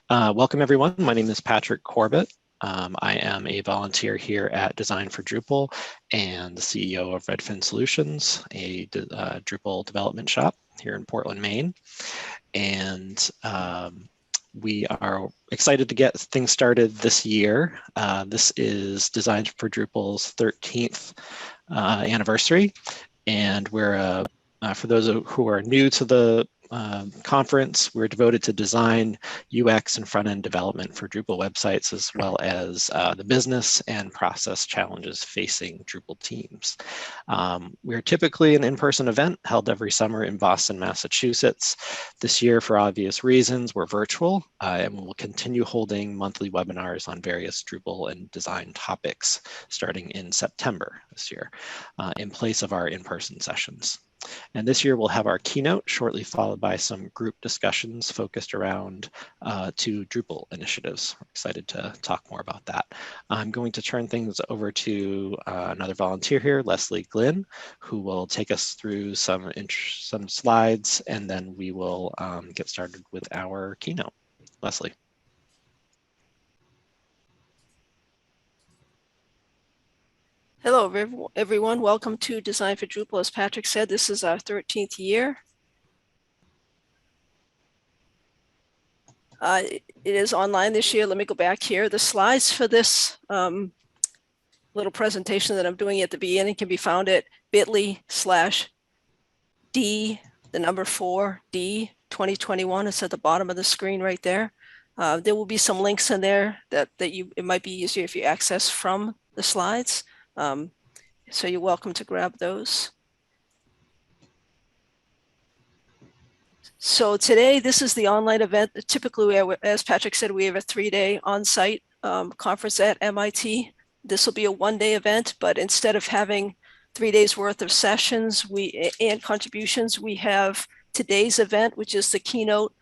Welcome everyone. My name is Patrick Corbett. I am a volunteer here at Design for Drupal and the CEO of Redfin Solutions, a Drupal development shop here in Portland, Maine. And we are excited to get things started this year. This is Design for Drupal's 13th anniversary. And we're, for those who are new to the conference, we're devoted to design, UX, and front-end development for Drupal websites, as well as the business and process challenges facing Drupal teams. We're typically an in-person event held every summer in Boston, Massachusetts. This year, for obvious reasons, we're virtual, and we'll continue holding monthly webinars on various Drupal and design topics starting in September this year, in place of our in-person sessions. And this year we'll have our keynote, shortly followed by some group discussions focused around 2 Drupal initiatives. We're excited to talk more about that. I'm going to turn things over to another volunteer here, Leslie Glynn, who will take us through some slides, and then we will get started with our keynote. Leslie. Hello, everyone. Welcome to Design for Drupal. As Patrick said, this is our 13th year. It is online this year. Let me go back here. The slides for this little presentation that I'm doing at the beginning can be found at bit.ly/D4D 2021. It's at the bottom of the screen right there. There will be some links in there that it might be easier if you access from the slides. So you're welcome to grab those. So today, this is the online event. Typically, as Patrick said, we have a 3-day on-site conference at MIT. This will be a 1-day event, but instead of having 3 days worth of sessions and contributions, we have today's event, which is the keynote.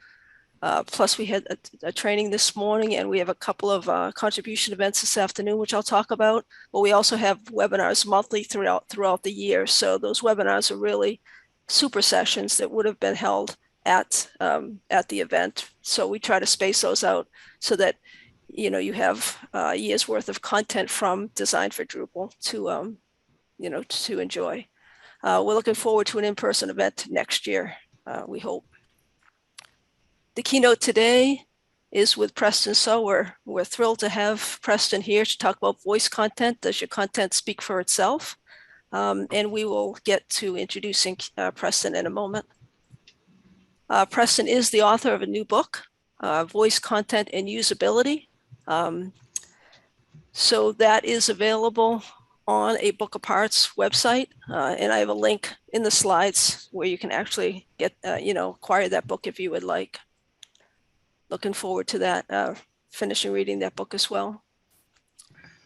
Plus we had a training this morning, and we have a couple of contribution events this afternoon, which I'll talk about. But we also have webinars monthly throughout the year. So those webinars are really super sessions that would have been held at the event. So we try to space those out so that you have a year's worth of content from Design for Drupal to to enjoy. We're looking forward to an in-person event next year, we hope. The keynote today is with Preston So. We're thrilled to have Preston here to talk about voice content. Does your content speak for itself? And we will get to introducing Preston in a moment. Preston is the author of a new book, Voice Content and Usability. So that is available on a Book of Parts website. And I have a link in the slides where you can actually get, acquire that book if you would like. Looking forward to that, finishing reading that book as well.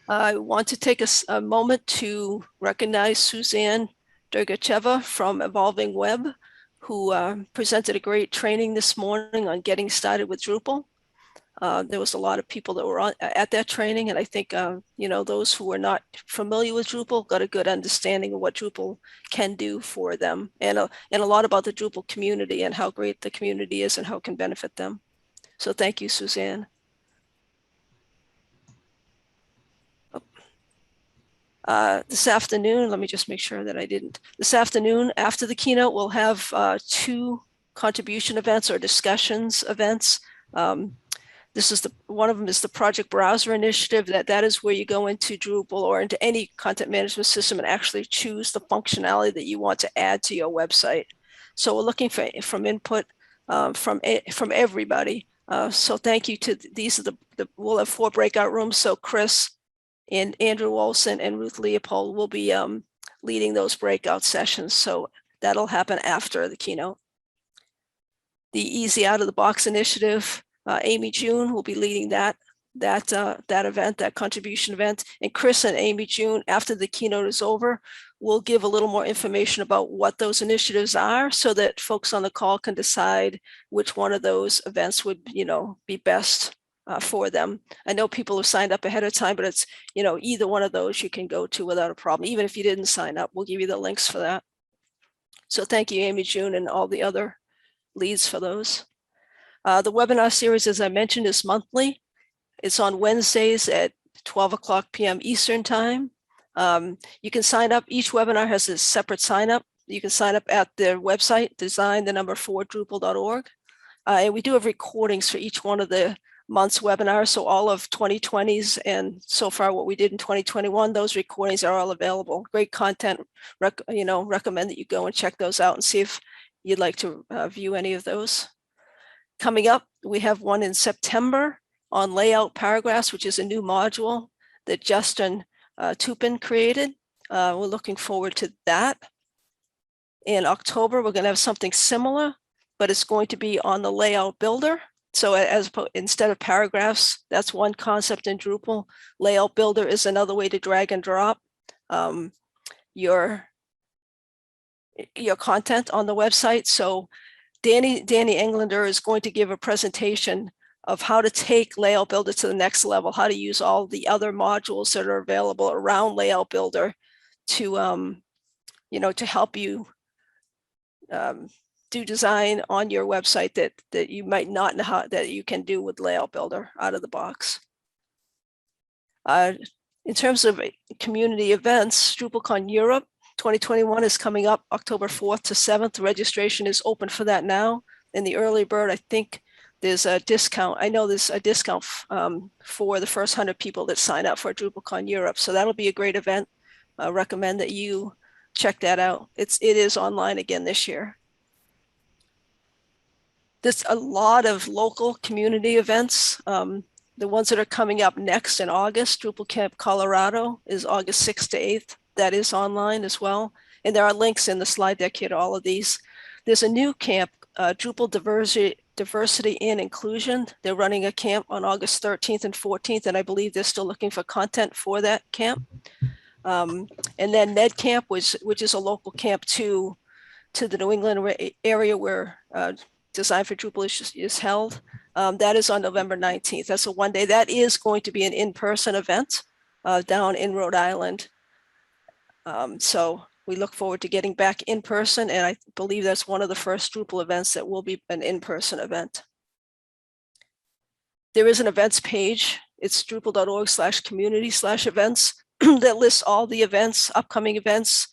I want to take a moment to recognize Suzanne Dergacheva from Evolving Web, who presented a great training this morning on getting started with Drupal. There was a lot of people that were at that training, and I think those who were not familiar with Drupal got a good understanding of what Drupal can do for them, and a lot about the Drupal community and how great the community is and how it can benefit them. So thank you, Suzanne. This afternoon, let me just make sure that I didn't. This afternoon, after the keynote, we'll have 2 contribution events or discussions events. This is one of them is the Project Browser Initiative. That is where you go into Drupal or into any content management system and actually choose the functionality that you want to add to your website. So we're looking for input from everybody. So thank you to these are we'll have 4 breakout rooms. So Chris and Andrew Olson and Ruth Leopold will be leading those breakout sessions. So that'll happen after the keynote. The Easy Out of the Box Initiative, Amy June will be leading that event, that contribution event. And Chris and Amy June, after the keynote is over, will give a little more information about what those initiatives are so that folks on the call can decide which one of those events would, be best for them. I know people have signed up ahead of time, but it's, either one of those you can go to without a problem. Even if you didn't sign up, we'll give you the links for that. So thank you, Amy June, and all the other leads for those. The webinar series, as I mentioned, is monthly. It's on Wednesdays at 12 o'clock p.m. Eastern time. You can sign up. Each webinar has a separate sign up. You can sign up at their website, design4drupal.org. And we do have recordings for each one of the month's webinars. So all of 2020's and so far what we did in 2021, those recordings are all available. Great content. Recommend that you go and check those out and see if you'd like to view any of those. Coming up, we have one in September on layout paragraphs, which is a new module that Justin Tupin created. We're looking forward to that. In October, we're going to have something similar, but it's going to be on the layout builder. So instead of paragraphs, that's one concept in Drupal. Layout builder is another way to drag and drop your content on the website. So Danny Englander is going to give a presentation of how to take Layout Builder to the next level, how to use all the other modules that are available around Layout Builder to, to help you do design on your website that you might not know how that you can do with Layout Builder out of the box. In terms of community events, DrupalCon Europe 2021 is coming up October 4th to 7th. Registration is open for that now. In the early bird, I think there's a discount. I know there's a discount for the first 100 people that sign up for DrupalCon Europe. So that'll be a great event. I recommend that you check that out. It is online again this year. There's a lot of local community events. The ones that are coming up next in August, Drupal Camp Colorado is August 6th to 8th. That is online as well. And there are links in the slide deck here to all of these. There's a new camp, Drupal Diversity and Inclusion. They're running a camp on August 13th and 14th, and I believe they're still looking for content for that camp. And then Ned Camp, which is a local camp to the New England area where Design for Drupal is held. That is on November 19th. That's a one day. That is going to be an in-person event down in Rhode Island. So we look forward to getting back in person, and I believe that's one of the first Drupal events that will be an in-person event. There is an events page. It's drupal.org/community/events that lists all the events, upcoming events,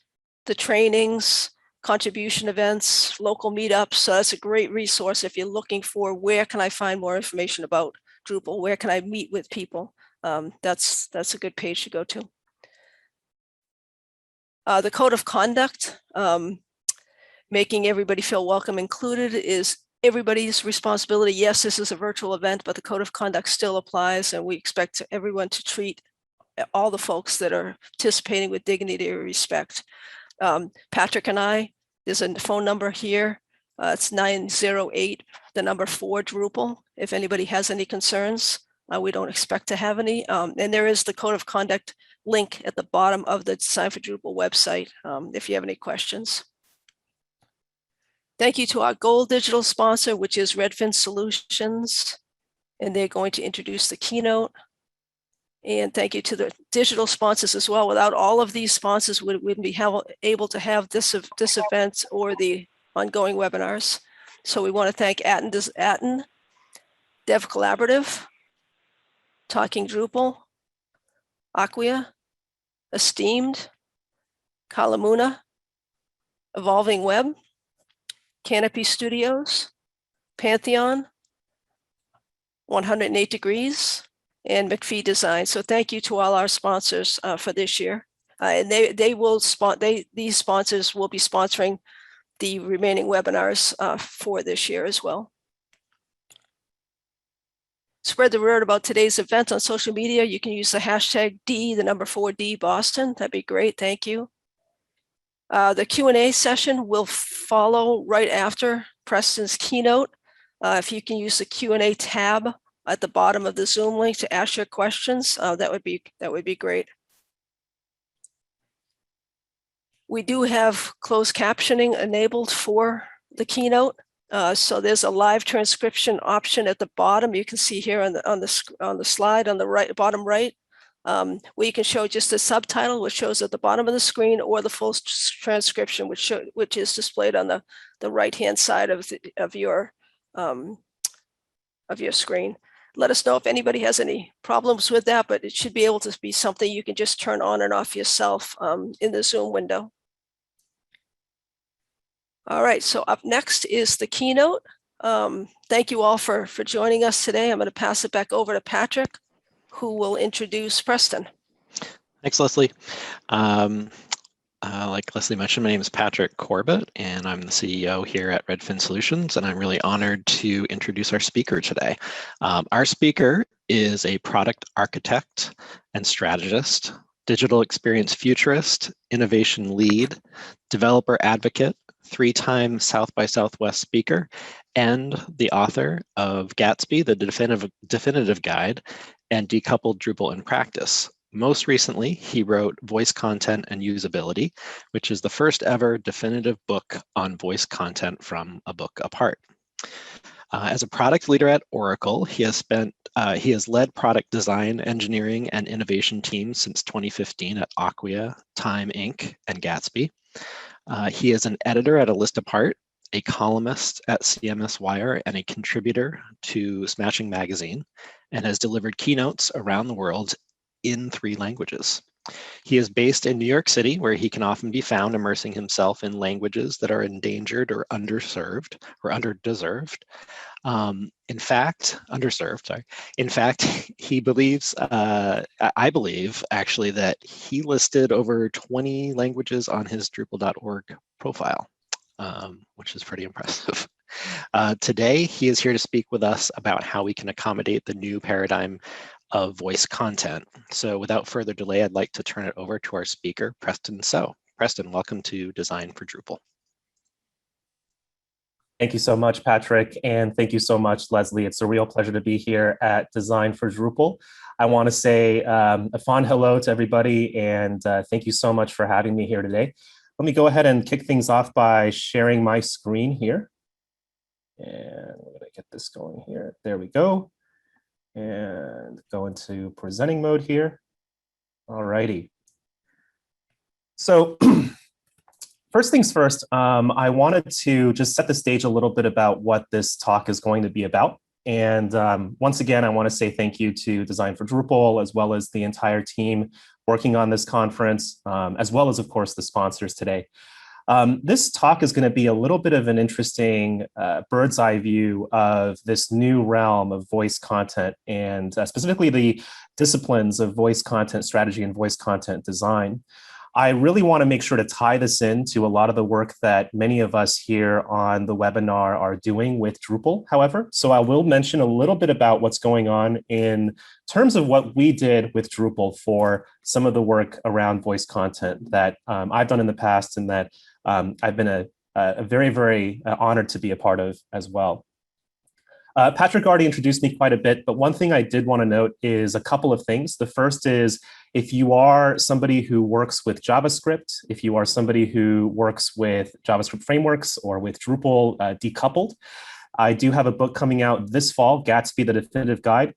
the trainings, contribution events, local meetups. So that's a great resource if you're looking for where can I find more information about Drupal, where can I meet with people. That's a good page to go to. The code of conduct, making everybody feel welcome included, is everybody's responsibility. Yes, this is a virtual event, but the code of conduct still applies, and we expect everyone to treat all the folks that are participating with dignity or respect. Patrick and I, there's a phone number here. It's 908, the number 4 Drupal. If anybody has any concerns, we don't expect to have any. And there is the code of conduct link at the bottom of the Design for Drupal website if you have any questions. Thank you to our gold digital sponsor, which is Redfin Solutions, and they're going to introduce the keynote. And thank you to the digital sponsors as well. Without all of these sponsors, we wouldn't be able to have this event or the ongoing webinars. So we want to thank Atten, Dev Collaborative, Talking Drupal, Acquia, Esteemed, Kalamuna, Evolving Web, Canopy Studios, Pantheon, 108 Degrees, and McPhee Design. So thank you to all our sponsors for this year. And these sponsors will be sponsoring the remaining webinars for this year as well. Spread the word about today's event on social media. You can use the hashtag #4D Boston. That'd be great. Thank you. The Q&A session will follow right after Preston's keynote. If you can use the Q&A tab at the bottom of the Zoom link to ask your questions, that would be great. We do have closed captioning enabled for the keynote. So there's a live transcription option at the bottom. You can see here on the slide on the right, bottom right, where you can show just the subtitle, which shows at the bottom of the screen, or the full transcription, which is displayed on the right-hand side of your of your screen. Let us know if anybody has any problems with that, but it should be able to be something you can just turn on and off yourself in the Zoom window. All right, so up next is the keynote. Thank you all for joining us today. I'm going to pass it back over to Patrick, who will introduce Preston. Thanks, Leslie. Like Leslie mentioned, my name is Patrick Corbett, and I'm the CEO here at Redfin Solutions, and I'm really honored to introduce our speaker today. Our speaker is a product architect and strategist, digital experience futurist, innovation lead, developer advocate, 3-time South by Southwest speaker, and the author of Gatsby, the definitive guide, and Decoupled Drupal in Practice. Most recently, he wrote Voice Content and Usability, which is the first ever definitive book on voice content from a book apart. As a product leader at Oracle, he has led product design, engineering, and innovation teams since 2015 at Acquia, Time Inc., and Gatsby. He is an editor at A List Apart, a columnist at CMS Wire, and a contributor to Smashing Magazine, and has delivered keynotes around the world in 3 languages. He is based in New York City, where he can often be found immersing himself in languages that are endangered or underserved or underdeserved. Underserved, sorry. In fact, he believes, I believe actually, that he listed over 20 languages on his Drupal.org profile, which is pretty impressive. Today, he is here to speak with us about how we can accommodate the new paradigm of voice content. So without further delay, I'd like to turn it over to our speaker, Preston So. Preston, welcome to Design for Drupal. Thank you so much, Patrick, and thank you so much, Leslie. It's a real pleasure to be here at Design for Drupal. I want to say a fond hello to everybody, and thank you so much for having me here today. Let me go ahead and kick things off by sharing my screen here. And we're going to get this going here. There we go. And go into presenting mode here. All righty. So first things first, I wanted to just set the stage a little bit about what this talk is going to be about. And once again, I want to say thank you to Design for Drupal, as well as the entire team working on this conference, as well as, of course, the sponsors today. This talk is going to be a little bit of an interesting bird's eye view of this new realm of voice content, and specifically the disciplines of voice content strategy and voice content design. I really want to make sure to tie this into a lot of the work that many of us here on the webinar are doing with Drupal, however. So I will mention a little bit about what's going on in terms of what we did with Drupal for some of the work around voice content that I've done in the past, and that I've been very, very honored to be a part of as well. Patrick already introduced me quite a bit, but one thing I did want to note is a couple of things. The first is, if you are somebody who works with JavaScript, if you are somebody who works with JavaScript frameworks or with Drupal decoupled, I do have a book coming out this fall, Gatsby, the Definitive Guide.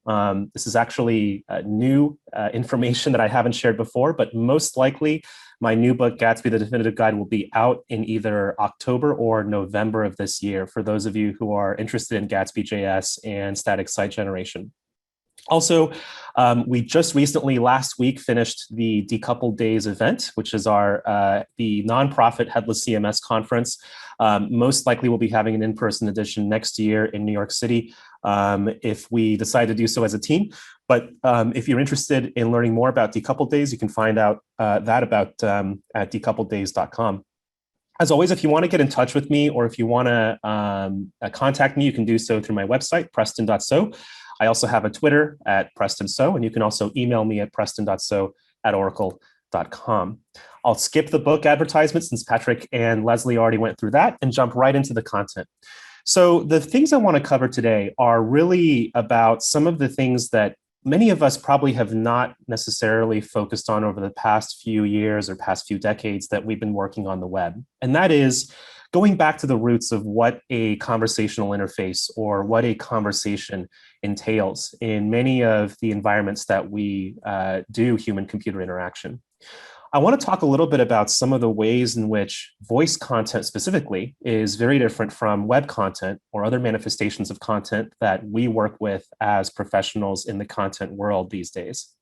This is actually new information that I haven't shared before, but most likely my new book, Gatsby, the Definitive Guide, will be out in either October or November of this year, for those of you who are interested in Gatsby.js and static site generation. Also, we just recently, last week, finished the Decoupled Days event, which is the nonprofit Headless CMS conference. Most likely we'll be having an in-person edition next year in New York City, if we decide to do so as a team. But if you're interested in learning more about Decoupled Days, you can find out at decoupleddays.com. As always, if you want to get in touch with me, or if you want to contact me, you can do so through my website, Preston.so. I also have a Twitter at Preston So, and you can also email me at preston.so@oracle.com. I'll skip the book advertisement since Patrick and Leslie already went through that, and jump right into the content. So the things I want to cover today are really about some of the things that many of us probably have not necessarily focused on over the past few years or past few decades that we've been working on the web. And that is going back to the roots of what a conversational interface or what a conversation entails in many of the environments that we do human-computer interaction. I want to talk a little bit about some of the ways in which voice content specifically is very different from web content or other manifestations of content that we work with as professionals in the content world these days.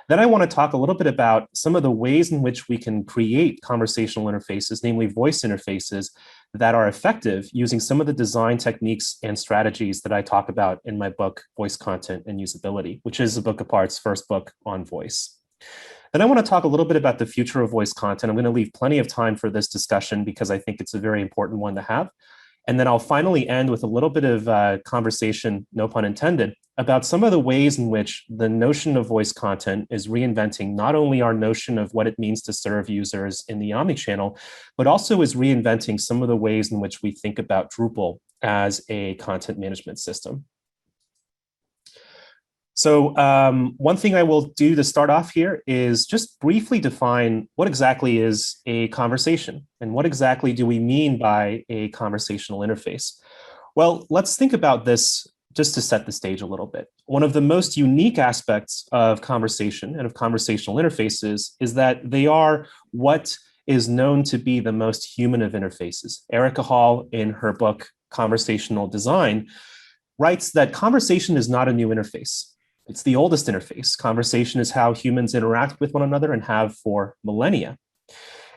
Then I want to talk a little bit about some of the ways in which we can create conversational interfaces, namely voice interfaces, that are effective using some of the design techniques and strategies that I talk about in my book, Voice Content and Usability, which is a book apart's first book on voice. Then I want to talk a little bit about the future of voice content. I'm going to leave plenty of time for this discussion because I think it's a very important one to have. And then I'll finally end with a little bit of conversation, no pun intended, about some of the ways in which the notion of voice content is reinventing not only our notion of what it means to serve users in the omnichannel, but also is reinventing some of the ways in which we think about Drupal as a content management system. So one thing I will do to start off here is just briefly define what exactly is a conversation and what exactly do we mean by a conversational interface. Well, let's think about this just to set the stage a little bit. One of the most unique aspects of conversation and of conversational interfaces is that they are what is known to be the most human of interfaces. Erica Hall, in her book, Conversational Design, writes that conversation is not a new interface. It's the oldest interface. Conversation is how humans interact with one another and have for millennia.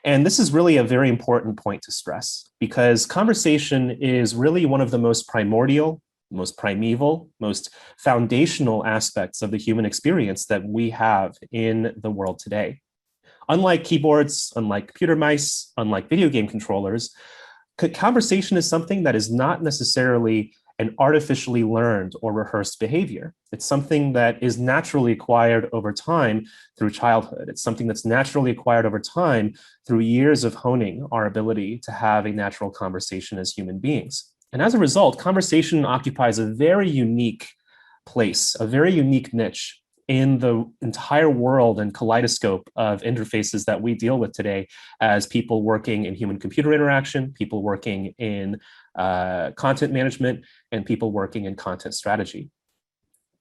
And this is really a very important point to stress because conversation is really one of the most primordial, most primeval, most foundational aspects of the human experience that we have in the world today. Unlike keyboards, unlike computer mice, unlike video game controllers, conversation is something that is not necessarily an artificially learned or rehearsed behavior. It's something that is naturally acquired over time through childhood. It's something that's naturally acquired over time through years of honing our ability to have a natural conversation as human beings. And as a result, conversation occupies a very unique place, a very unique niche in the entire world and kaleidoscope of interfaces that we deal with today as people working in human-computer interaction, people working in content management, and people working in content strategy.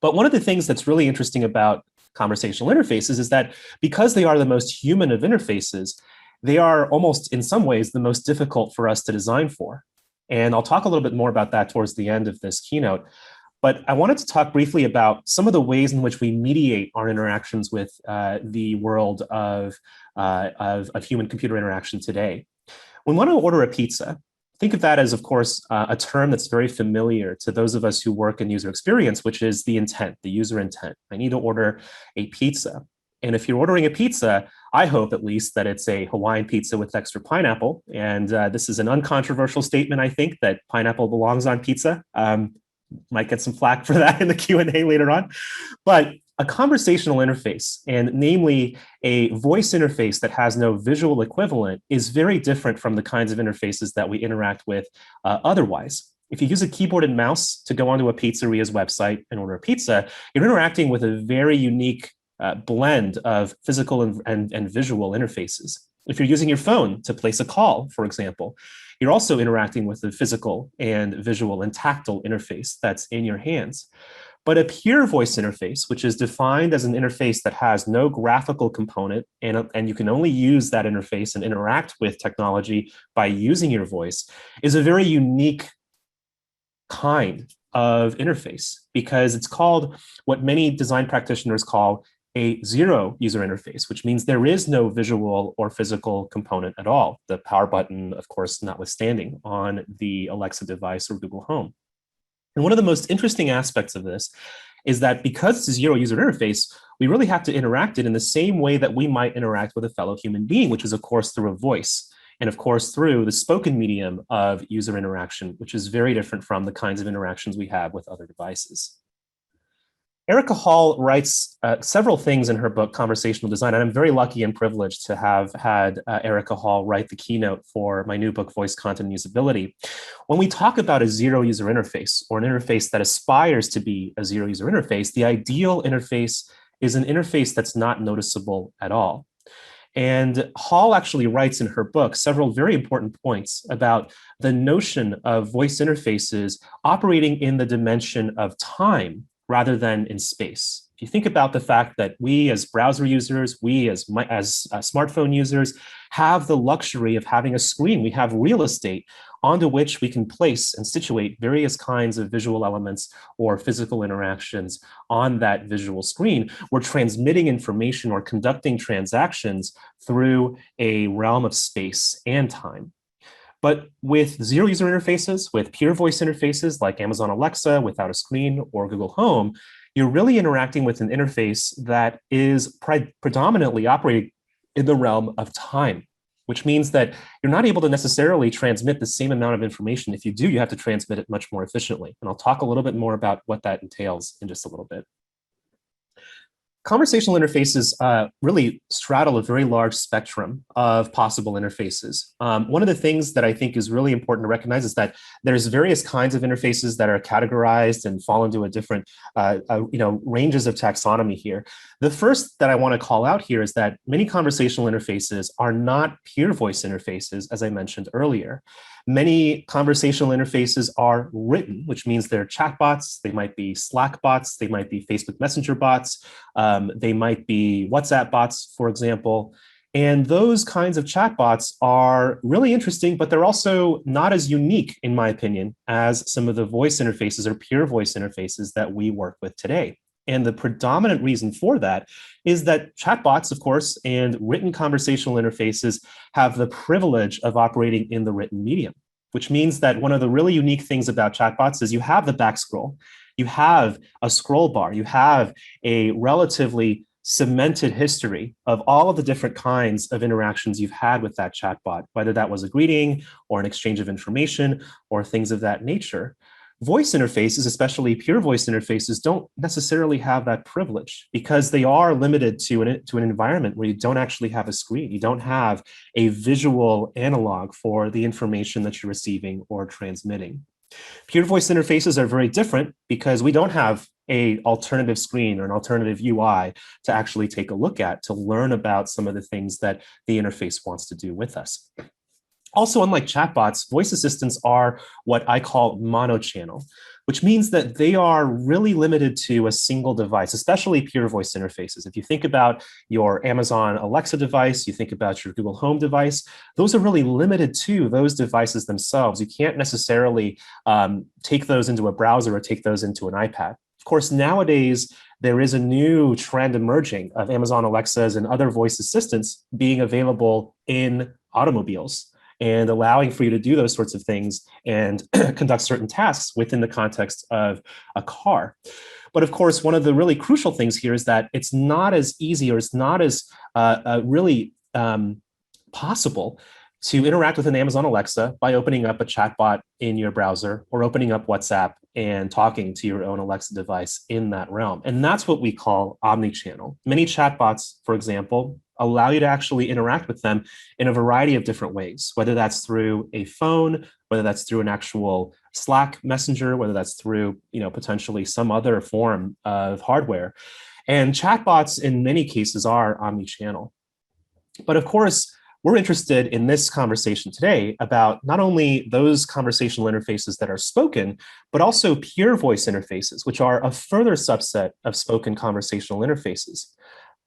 But one of the things that's really interesting about conversational interfaces is that because they are the most human of interfaces, they are almost in some ways the most difficult for us to design for. And I'll talk a little bit more about that towards the end of this keynote. But I wanted to talk briefly about some of the ways in which we mediate our interactions with the world of human-computer interaction today. When we want to order a pizza, think of that as, of course, a term that's very familiar to those of us who work in user experience, which is the intent, the user intent. I need to order a pizza. And if you're ordering a pizza, I hope at least that it's a Hawaiian pizza with extra pineapple. And this is an uncontroversial statement, I think, that pineapple belongs on pizza. Might get some flack for that in the Q&A later on. But a conversational interface, and namely a voice interface that has no visual equivalent, is very different from the kinds of interfaces that we interact with otherwise. If you use a keyboard and mouse to go onto a pizzeria's website and order a pizza, you're interacting with a very unique blend of physical and visual interfaces. If you're using your phone to place a call, for example, you're also interacting with the physical and visual and tactile interface that's in your hands. But a pure voice interface, which is defined as an interface that has no graphical component, and you can only use that interface and interact with technology by using your voice, is a very unique kind of interface because it's called what many design practitioners call a zero user interface, which means there is no visual or physical component at all. The power button, of course, notwithstanding on the Alexa device or Google Home. And one of the most interesting aspects of this is that because it's a zero user interface, we really have to interact it in the same way that we might interact with a fellow human being, which is, of course, through a voice. And of course, through the spoken medium of user interaction, which is very different from the kinds of interactions we have with other devices. Erica Hall writes several things in her book, Conversational Design, and I'm very lucky and privileged to have had Erica Hall write the keynote for my new book, Voice Content and Usability. When we talk about a zero user interface, or an interface that aspires to be a zero user interface, the ideal interface is an interface that's not noticeable at all. And Hall actually writes in her book several very important points about the notion of voice interfaces operating in the dimension of time rather than in space. If you think about the fact that we as browser users, we as smartphone users have the luxury of having a screen, we have real estate onto which we can place and situate various kinds of visual elements or physical interactions on that visual screen. We're transmitting information or conducting transactions through a realm of space and time. But with zero user interfaces, with pure voice interfaces like Amazon Alexa without a screen or Google Home, you're really interacting with an interface that is predominantly operating in the realm of time, which means that you're not able to necessarily transmit the same amount of information. If you do, you have to transmit it much more efficiently. And I'll talk a little bit more about what that entails in just a little bit. Conversational interfaces really straddle a very large spectrum of possible interfaces. One of the things that I think is really important to recognize is that there's various kinds of interfaces that are categorized and fall into a different ranges of taxonomy here. The first that I want to call out here is that many conversational interfaces are not pure voice interfaces, as I mentioned earlier. Many conversational interfaces are written, which means they're chatbots. They might be Slack bots. They might be Facebook Messenger bots. They might be WhatsApp bots, for example. And those kinds of chatbots are really interesting, but they're also not as unique, in my opinion, as some of the voice interfaces or pure voice interfaces that we work with today. And the predominant reason for that is that chatbots, of course, and written conversational interfaces have the privilege of operating in the written medium, which means that one of the really unique things about chatbots is you have the back scroll, you have a scroll bar, you have a relatively cemented history of all of the different kinds of interactions you've had with that chatbot, whether that was a greeting or an exchange of information or things of that nature. Voice interfaces, especially pure voice interfaces, don't necessarily have that privilege because they are limited to an environment where you don't actually have a screen. You don't have a visual analog for the information that you're receiving or transmitting. Pure voice interfaces are very different because we don't have an alternative screen or an alternative UI to actually take a look at to learn about some of the things that the interface wants to do with us. Also, unlike chatbots, voice assistants are what I call mono-channel, which means that they are really limited to a single device, especially pure voice interfaces. If you think about your Amazon Alexa device, you think about your Google Home device, those are really limited to those devices themselves. You can't necessarily take those into a browser or take those into an iPad. Of course, nowadays, there is a new trend emerging of Amazon Alexas and other voice assistants being available in automobiles and allowing for you to do those sorts of things and conduct certain tasks within the context of a car. But of course, one of the really crucial things here is that it's not as easy or it's not as really possible to interact with an Amazon Alexa by opening up a chatbot in your browser or opening up WhatsApp and talking to your own Alexa device in that realm. And that's what we call omnichannel. Many chatbots, for example, allow you to actually interact with them in a variety of different ways, whether that's through a phone, whether that's through an actual Slack messenger, whether that's through, potentially some other form of hardware. And chatbots in many cases are omnichannel. But of course, we're interested in this conversation today about not only those conversational interfaces that are spoken, but also pure voice interfaces, which are a further subset of spoken conversational interfaces.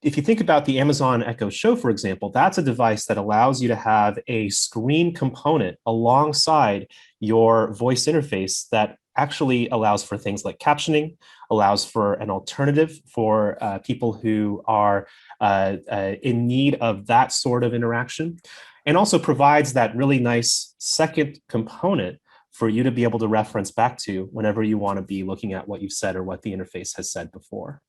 If you think about the Amazon Echo Show, for example, that's a device that allows you to have a screen component alongside your voice interface that actually allows for things like captioning, allows for an alternative for people who are in need of that sort of interaction, and also provides that really nice second component for you to be able to reference back to whenever you want to be looking at what you've said or what the interface has said before.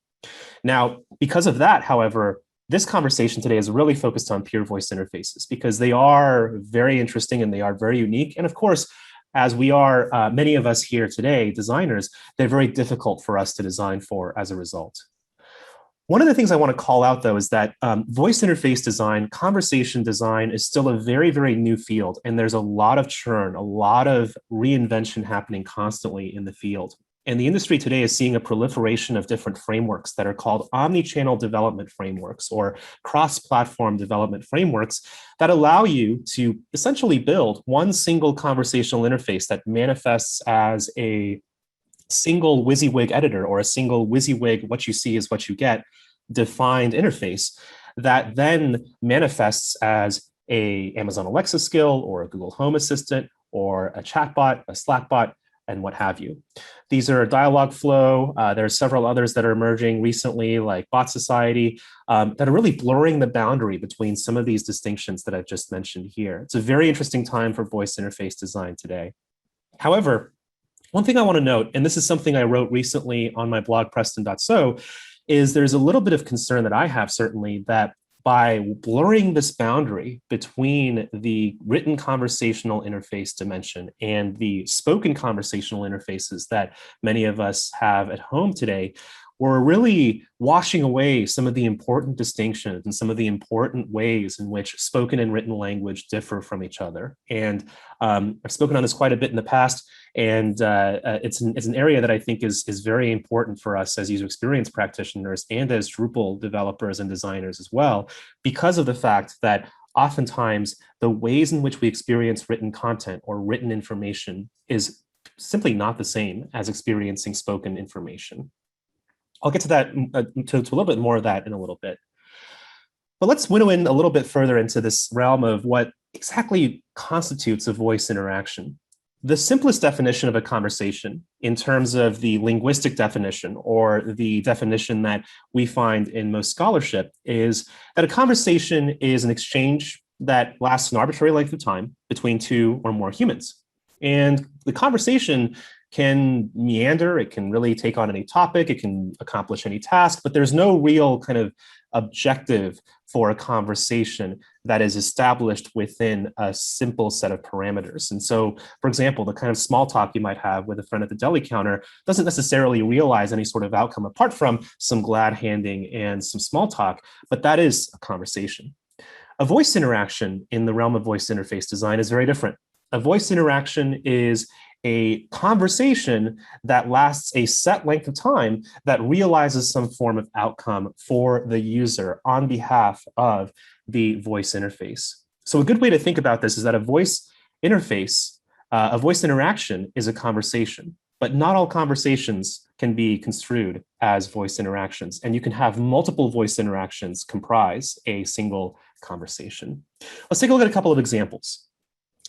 Now, because of that, however, this conversation today is really focused on pure voice interfaces because they are very interesting and they are very unique. And of course, as we are, many of us here today, designers, they're very difficult for us to design for as a result. One of the things I want to call out, though, is that voice interface design, conversation design is still a very, very new field. And there's a lot of churn, a lot of reinvention happening constantly in the field. And the industry today is seeing a proliferation of different frameworks that are called omni-channel development frameworks or cross-platform development frameworks that allow you to essentially build one single conversational interface that manifests as a single WYSIWYG editor or a single WYSIWYG what you see is what you get defined interface that then manifests as a Amazon Alexa skill or a Google Home Assistant or a chatbot, a Slack bot, and what have you. These are Dialogflow. There are several others that are emerging recently, like Bot Society, that are really blurring the boundary between some of these distinctions that I've just mentioned here. It's a very interesting time for voice interface design today. However, one thing I want to note, and this is something I wrote recently on my blog, Preston So, is there's a little bit of concern that I have certainly that by blurring this boundary between the written conversational interface dimension and the spoken conversational interfaces that many of us have at home today, we're really washing away some of the important distinctions and some of the important ways in which spoken and written language differ from each other. And I've spoken on this quite a bit in the past, and it's an area that I think is very important for us as user experience practitioners and as Drupal developers and designers as well, because of the fact that oftentimes the ways in which we experience written content or written information is simply not the same as experiencing spoken information. I'll get to that, to a little bit more of that in a little bit. But let's winnow in a little bit further into this realm of what exactly constitutes a voice interaction. The simplest definition of a conversation in terms of the linguistic definition or the definition that we find in most scholarship is that a conversation is an exchange that lasts an arbitrary length of time between two or more humans. And the conversation can meander, it can really take on any topic, it can accomplish any task, but there's no real kind of objective for a conversation that is established within a simple set of parameters. And so, for example, the kind of small talk you might have with a friend at the deli counter doesn't necessarily realize any sort of outcome apart from some glad handing and some small talk, but that is a conversation. A voice interaction in the realm of voice interface design is very different. A voice interaction is a conversation that lasts a set length of time that realizes some form of outcome for the user on behalf of the voice interface. So a good way to think about this is that a voice interface, a voice interaction is a conversation, but not all conversations can be construed as voice interactions. And you can have multiple voice interactions comprise a single conversation. Let's take a look at a couple of examples.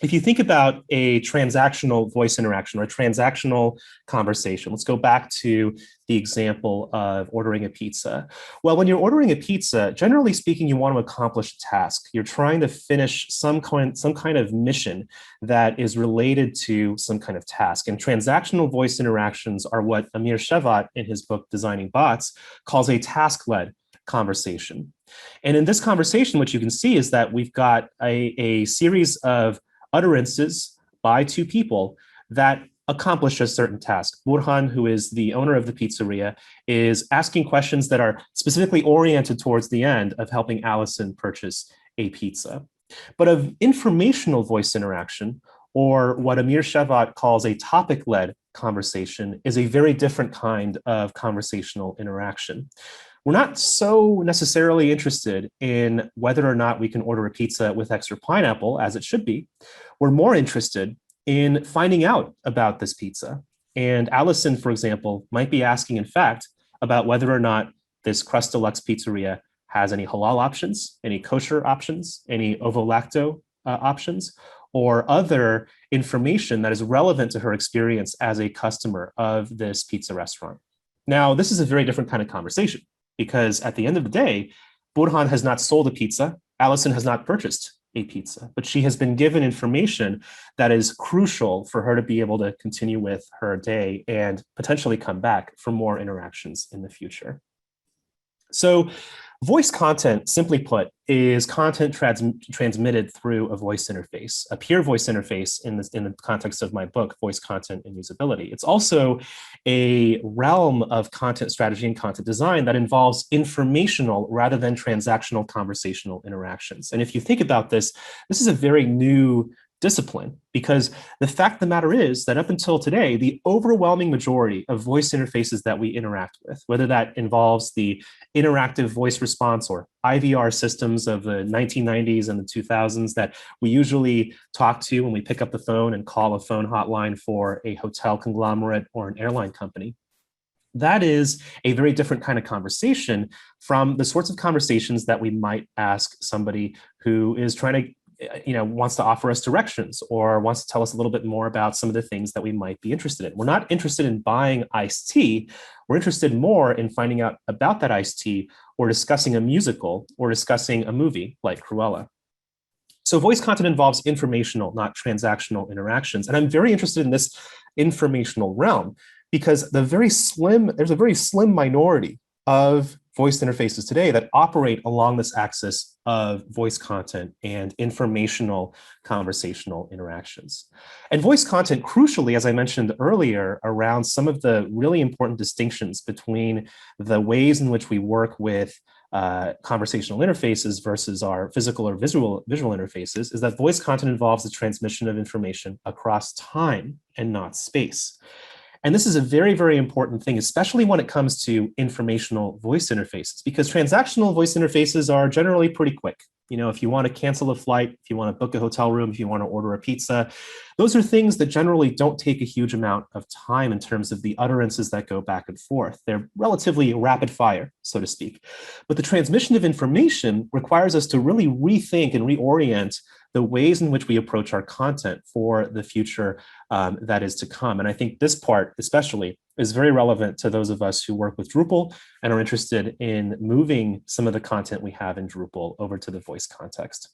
If you think about a transactional voice interaction or a transactional conversation, let's go back to the example of ordering a pizza. Well, when you're ordering a pizza, generally speaking, you want to accomplish a task. You're trying to finish some kind of mission that is related to some kind of task. And transactional voice interactions are what Amir Shevat, in his book, Designing Bots, calls a task-led conversation. And in this conversation, what you can see is that we've got a series of utterances by two people that accomplish a certain task. Burhan, who is the owner of the pizzeria, is asking questions that are specifically oriented towards the end of helping Allison purchase a pizza. But of informational voice interaction, or what Amir Shevat calls a topic-led conversation, is a very different kind of conversational interaction. We're not so necessarily interested in whether or not we can order a pizza with extra pineapple, as it should be. We're more interested in finding out about this pizza. And Allison, for example, might be asking, in fact, about whether or not this Crust Deluxe pizzeria has any halal options, any kosher options, any ovo-lacto options, or other information that is relevant to her experience as a customer of this pizza restaurant. Now, this is a very different kind of conversation, because at the end of the day, Burhan has not sold a pizza. Allison has not purchased a pizza, but she has been given information that is crucial for her to be able to continue with her day and potentially come back for more interactions in the future. So voice content, simply put, is content transmitted through a voice interface, a pure voice interface in the context of my book, Voice Content and Usability. It's also a realm of content strategy and content design that involves informational rather than transactional conversational interactions. And if you think about this, this is a very new discipline, because the fact of the matter is that up until today, the overwhelming majority of voice interfaces that we interact with, whether that involves the interactive voice response or IVR systems of the 1990s and the 2000s that we usually talk to when we pick up the phone and call a phone hotline for a hotel conglomerate or an airline company, that is a very different kind of conversation from the sorts of conversations that we might ask somebody who is trying to, wants to offer us directions or wants to tell us a little bit more about some of the things that we might be interested in. We're not interested in buying iced tea. We're interested more in finding out about that iced tea or discussing a musical or discussing a movie like Cruella. So voice content involves informational, not transactional interactions. And I'm very interested in this informational realm because there's a very slim minority of voice interfaces today that operate along this axis of voice content and informational conversational interactions. And voice content, crucially, as I mentioned earlier, around some of the really important distinctions between the ways in which we work with conversational interfaces versus our physical or visual interfaces, is that voice content involves the transmission of information across time and not space. And this is a very, very important thing, especially when it comes to informational voice interfaces, because transactional voice interfaces are generally pretty quick. If you want to cancel a flight, if you want to book a hotel room, if you want to order a pizza, those are things that generally don't take a huge amount of time in terms of the utterances that go back and forth. They're relatively rapid fire, so to speak. But the transmission of information requires us to really rethink and reorient the ways in which we approach our content for the future that is to come. And I think this part especially is very relevant to those of us who work with Drupal and are interested in moving some of the content we have in Drupal over to the voice context.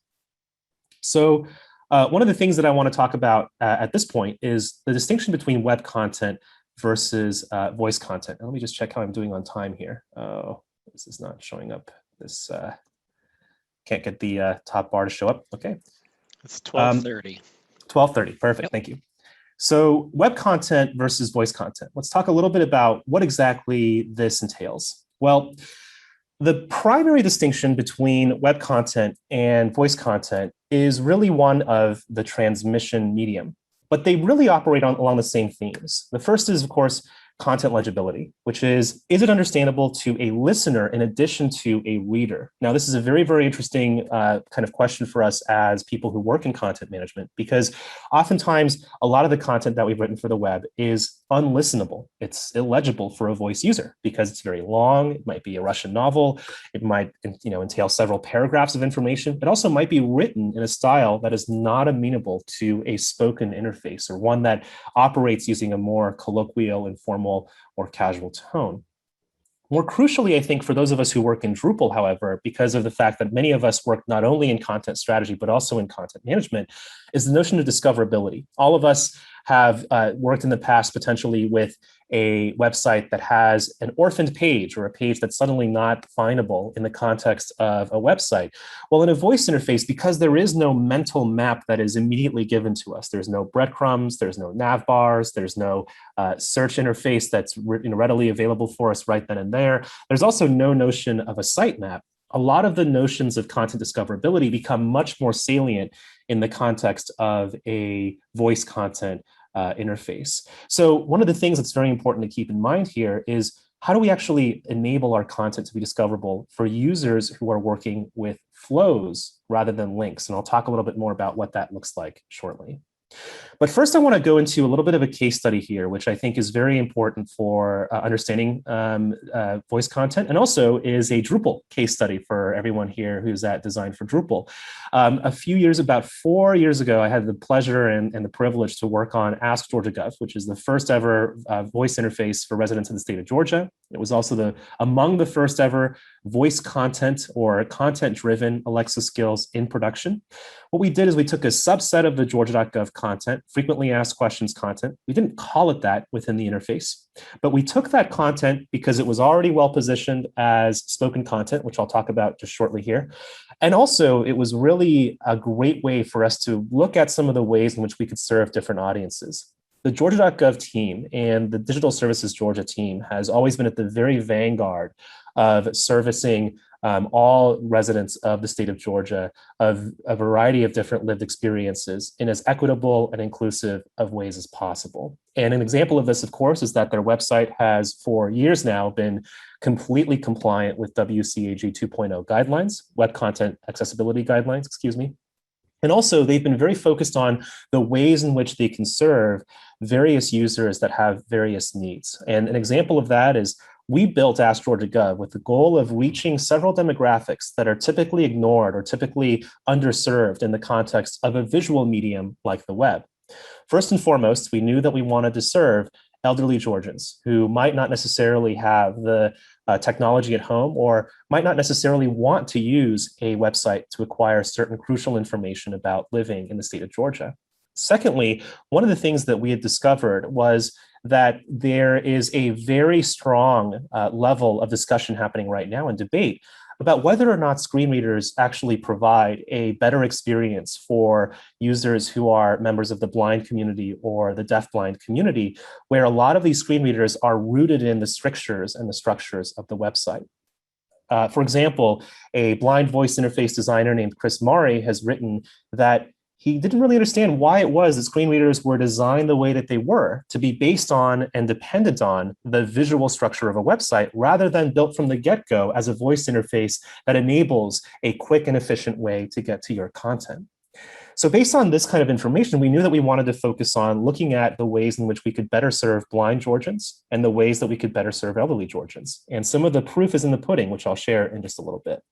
So one of the things that I want to talk about at this point is the distinction between web content versus voice content. And let me just check how I'm doing on time here. Oh, this is not showing up. This can't get the top bar to show up. Okay. It's 12:30. 12:30. Perfect. Yep. Thank you. So web content versus voice content. Let's talk a little bit about what exactly this entails. Well, the primary distinction between web content and voice content is really one of the transmission medium, but they really operate along the same themes. The first is, of course, content legibility, which is it understandable to a listener in addition to a reader? Now, this is a very, very interesting kind of question for us as people who work in content management, because oftentimes a lot of the content that we've written for the web is unlistenable. It's illegible for a voice user because it's very long. It might be a Russian novel. It might entail several paragraphs of information. It also might be written in a style that is not amenable to a spoken interface, or one that operates using a more colloquial, informal, or casual tone. More crucially, I think, for those of us who work in Drupal, however, because of the fact that many of us work not only in content strategy, but also in content management, is the notion of discoverability. All of us have worked in the past potentially with a website that has an orphaned page, or a page that's suddenly not findable in the context of a website. Well, in a voice interface, because there is no mental map that is immediately given to us, there's no breadcrumbs, there's no nav bars, there's no search interface that's readily available for us right then and there. There's also no notion of a sitemap. A lot of the notions of content discoverability become much more salient in the context of a voice content interface. So one of the things that's very important to keep in mind here is, how do we actually enable our content to be discoverable for users who are working with flows rather than links? And I'll talk a little bit more about what that looks like shortly. But first, I want to go into a little bit of a case study here, which I think is very important for understanding voice content, and also is a Drupal case study for everyone here who's at Design for Drupal. About 4 years ago, I had the pleasure and the privilege to work on Ask Georgia Gov, which is the first ever voice interface for residents of the state of Georgia. It was also among the first ever voice content or content-driven Alexa skills in production. What we did is we took a subset of the Georgia.gov content, frequently asked questions content. We didn't call it that within the interface, but we took that content because it was already well positioned as spoken content, which I'll talk about just shortly here. And also, it was really a great way for us to look at some of the ways in which we could serve different audiences. The Georgia.gov team and the Digital Services Georgia team has always been at the very vanguard of servicing all residents of the state of Georgia, of a variety of different lived experiences in as equitable and inclusive of ways as possible. And an example of this, of course, is that their website has for years now been completely compliant with WCAG 2.0 guidelines, web content accessibility guidelines, excuse me. And also, they've been very focused on the ways in which they can serve various users that have various needs. And an example of that is we built Ask Georgia Gov with the goal of reaching several demographics that are typically ignored or typically underserved in the context of a visual medium like the web. First and foremost, we knew that we wanted to serve elderly Georgians who might not necessarily have the technology at home or might not necessarily want to use a website to acquire certain crucial information about living in the state of Georgia. Secondly, one of the things that we had discovered was that there is a very strong level of discussion happening right now and debate about whether or not screen readers actually provide a better experience for users who are members of the blind community or the deafblind community, where a lot of these screen readers are rooted in the strictures and the structures of the website. For example, a blind voice interface designer named Chris Mari has written that he didn't really understand why it was that screen readers were designed the way that they were, to be based on and dependent on the visual structure of a website, rather than built from the get-go as a voice interface that enables a quick and efficient way to get to your content. So based on this kind of information, we knew that we wanted to focus on looking at the ways in which we could better serve blind Georgians and the ways that we could better serve elderly Georgians. And some of the proof is in the pudding, which I'll share in just a little bit.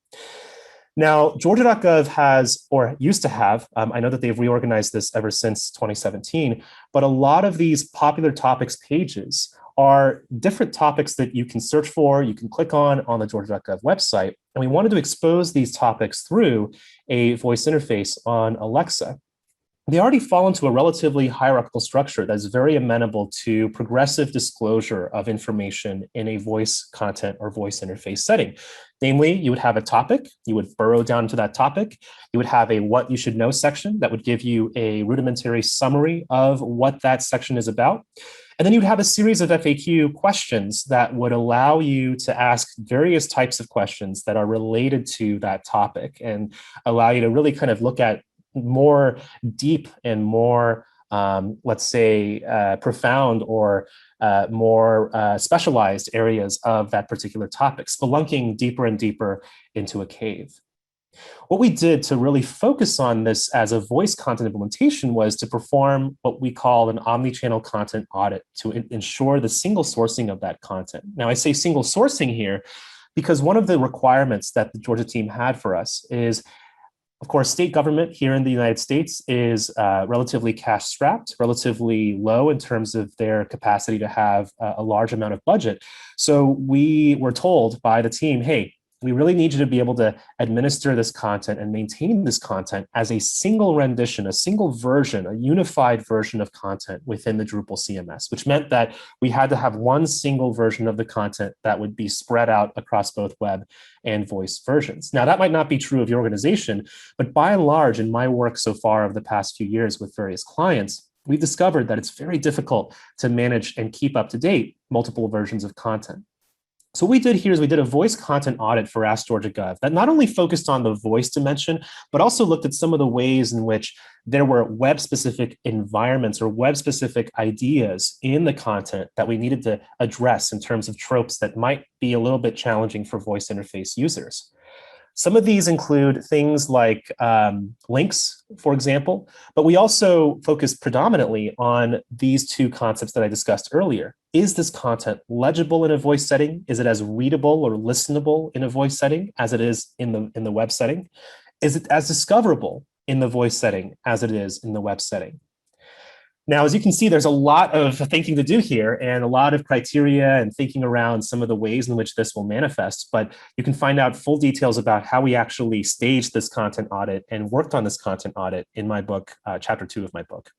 Now, Georgia.gov has, or used to have, I know that they've reorganized this ever since 2017, but a lot of these popular topics pages are different topics that you can search for, you can click on the Georgia.gov website. And we wanted to expose these topics through a voice interface on Alexa. They already fall into a relatively hierarchical structure that's very amenable to progressive disclosure of information in a voice content or voice interface setting. Namely, you would have a topic, you would burrow down to that topic, you would have a what you should know section that would give you a rudimentary summary of what that section is about. And then you'd have a series of FAQ questions that would allow you to ask various types of questions that are related to that topic and allow you to really kind of look at more deep and more, let's say, profound or more specialized areas of that particular topic, spelunking deeper and deeper into a cave. What we did to really focus on this as a voice content implementation was to perform what we call an omni-channel content audit to ensure the single sourcing of that content. Now, I say single sourcing here because one of the requirements that the Georgia team had for us is, of course, state government here in the United States is relatively cash-strapped, relatively low in terms of their capacity to have a large amount of budget. So we were told by the team, hey, we really need you to be able to administer this content and maintain this content as a single rendition, a single version, a unified version of content within the Drupal CMS, which meant that we had to have one single version of the content that would be spread out across both web and voice versions. Now, that might not be true of your organization, but by and large, in my work so far over the past few years with various clients, we've discovered that it's very difficult to manage and keep up to date multiple versions of content. So what we did here is we did a voice content audit for Ask Georgia Gov that not only focused on the voice dimension, but also looked at some of the ways in which there were web-specific environments or web-specific ideas in the content that we needed to address in terms of tropes that might be a little bit challenging for voice interface users. Some of these include things like links, for example, but we also focus predominantly on these two concepts that I discussed earlier. Is this content legible in a voice setting? Is it as readable or listenable in a voice setting as it is in the web setting? Is it as discoverable in the voice setting as it is in the web setting? Now, as you can see, there's a lot of thinking to do here and a lot of criteria and thinking around some of the ways in which this will manifest, but you can find out full details about how we actually staged this content audit and worked on this content audit in my book, chapter 2 of my book.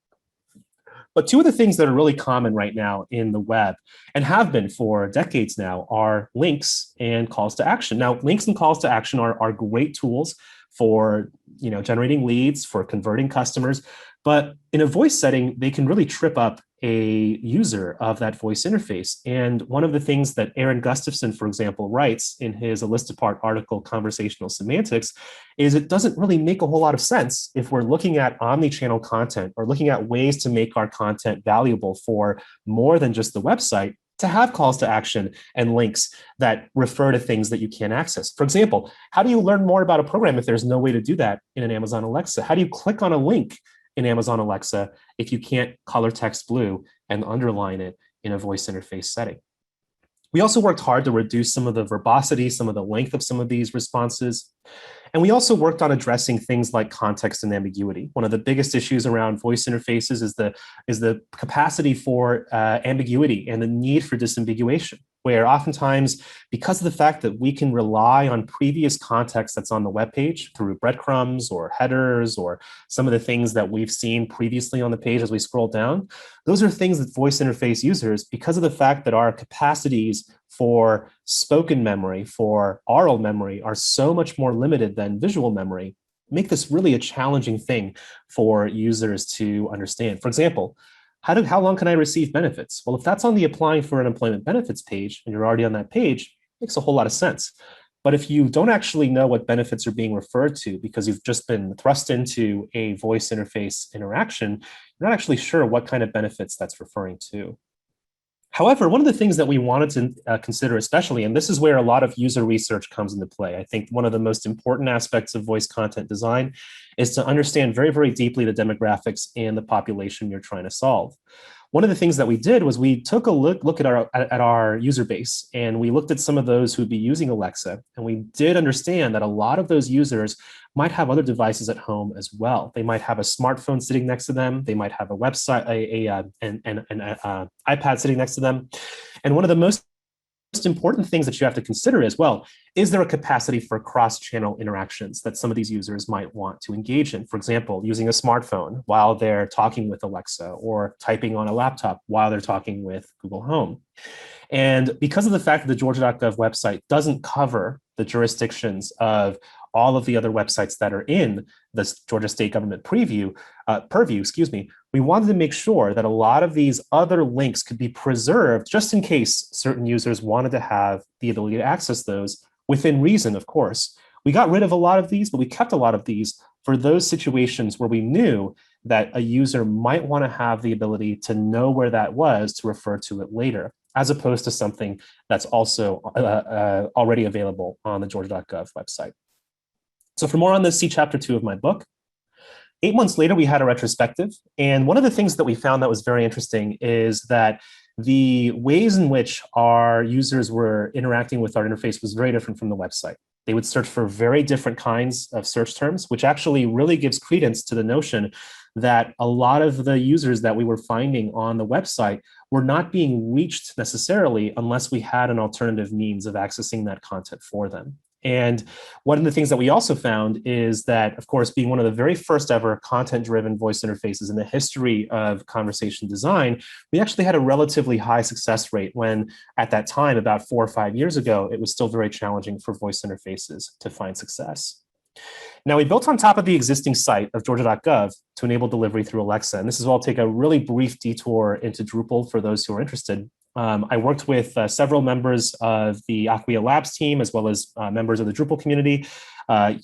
But two of the things that are really common right now in the web and have been for decades now are links and calls to action. Now, links and calls to action are great tools for generating leads, for converting customers. But in a voice setting, they can really trip up a user of that voice interface. And one of the things that Aaron Gustafson, for example, writes in his A List Apart article, Conversational Semantics, is it doesn't really make a whole lot of sense if we're looking at omni-channel content or looking at ways to make our content valuable for more than just the website, to have calls to action and links that refer to things that you can't access. For example, how do you learn more about a program if there's no way to do that in an Amazon Alexa? How do you click on a link in Amazon Alexa if you can't color text blue and underline it in a voice interface setting? We also worked hard to reduce some of the verbosity, some of the length of some of these responses. And we also worked on addressing things like context and ambiguity. One of the biggest issues around voice interfaces is the capacity for ambiguity and the need for disambiguation, where oftentimes, because of the fact that we can rely on previous context that's on the web page through breadcrumbs or headers or some of the things that we've seen previously on the page as we scroll down, those are things that voice interface users, because of the fact that our capacities for spoken memory, for oral memory, are so much more limited than visual memory, make this really a challenging thing for users to understand. For example, how long can I receive benefits? Well, if that's on the applying for an employment benefits page and you're already on that page, it makes a whole lot of sense. But if you don't actually know what benefits are being referred to because you've just been thrust into a voice interface interaction, you're not actually sure what kind of benefits that's referring to. However, one of the things that we wanted to consider especially, and this is where a lot of user research comes into play, I think one of the most important aspects of voice content design is to understand very, very deeply the demographics and the population you're trying to solve. One of the things that we did was we took a look at our user base, and we looked at some of those who'd be using Alexa, and we did understand that a lot of those users might have other devices at home as well. They might have a smartphone sitting next to them. They might have a website, an iPad sitting next to them. And one of the most important things that you have to consider is, well, is there a capacity for cross-channel interactions that some of these users might want to engage in? For example, using a smartphone while they're talking with Alexa, or typing on a laptop while they're talking with Google Home. And because of the fact that the Georgia.gov website doesn't cover the jurisdictions of all of the other websites that are in the Georgia State Government purview, we wanted to make sure that a lot of these other links could be preserved just in case certain users wanted to have the ability to access those within reason, of course. We got rid of a lot of these, but we kept a lot of these for those situations where we knew that a user might want to have the ability to know where that was to refer to it later, as opposed to something that's also already available on the Georgia.gov website. So for more on this, see Chapter 2 of my book. 8 months later, we had a retrospective. And one of the things that we found that was very interesting is that the ways in which our users were interacting with our interface was very different from the website. They would search for very different kinds of search terms, which actually really gives credence to the notion that a lot of the users that we were finding on the website were not being reached necessarily unless we had an alternative means of accessing that content for them. And one of the things that we also found is that, of course, being one of the very first ever content-driven voice interfaces in the history of conversation design, we actually had a relatively high success rate when, at that time, about 4 or 5 years ago, it was still very challenging for voice interfaces to find success. Now, we built on top of the existing site of Georgia.gov to enable delivery through Alexa. And this is where I'll take a really brief detour into Drupal for those who are interested. I worked with several members of the Acquia Labs team, as well as members of the Drupal community.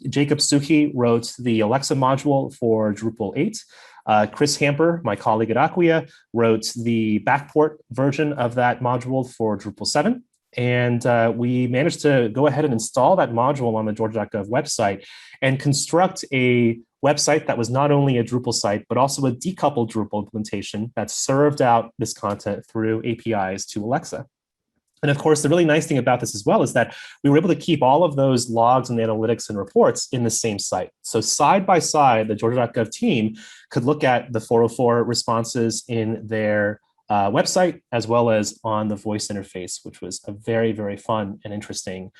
Jacob Suki wrote the Alexa module for Drupal 8. Chris Hamper, my colleague at Acquia, wrote the backport version of that module for Drupal 7. And we managed to go ahead and install that module on the Georgia.gov website and construct a website that was not only a Drupal site, but also a decoupled Drupal implementation that served out this content through APIs to Alexa. And of course, the really nice thing about this as well is that we were able to keep all of those logs and analytics and reports in the same site. So side by side, the Georgia.gov team could look at the 404 responses in their website, as well as on the voice interface, which was a very, very fun and interesting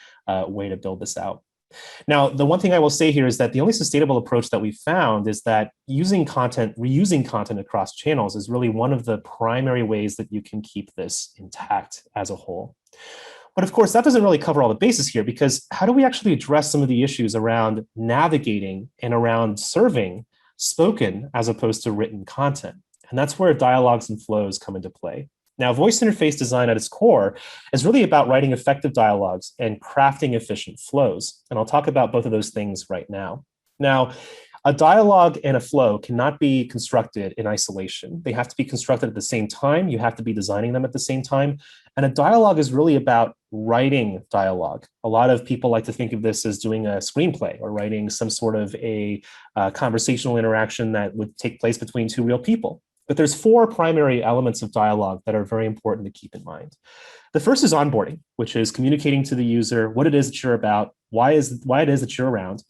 way to build this out. Now, the one thing I will say here is that the only sustainable approach that we found is that reusing content across channels is really one of the primary ways that you can keep this intact as a whole. But of course, that doesn't really cover all the bases here, because how do we actually address some of the issues around navigating and around serving spoken as opposed to written content? And that's where dialogues and flows come into play. Now, voice interface design at its core is really about writing effective dialogues and crafting efficient flows. And I'll talk about both of those things right now. Now, a dialogue and a flow cannot be constructed in isolation. They have to be constructed at the same time. You have to be designing them at the same time. And a dialogue is really about writing dialogue. A lot of people like to think of this as doing a screenplay or writing some sort of a conversational interaction that would take place between two real people. But there's four primary elements of dialogue that are very important to keep in mind. The first is onboarding, which is communicating to the user what it is that you're about, why it is that you're around.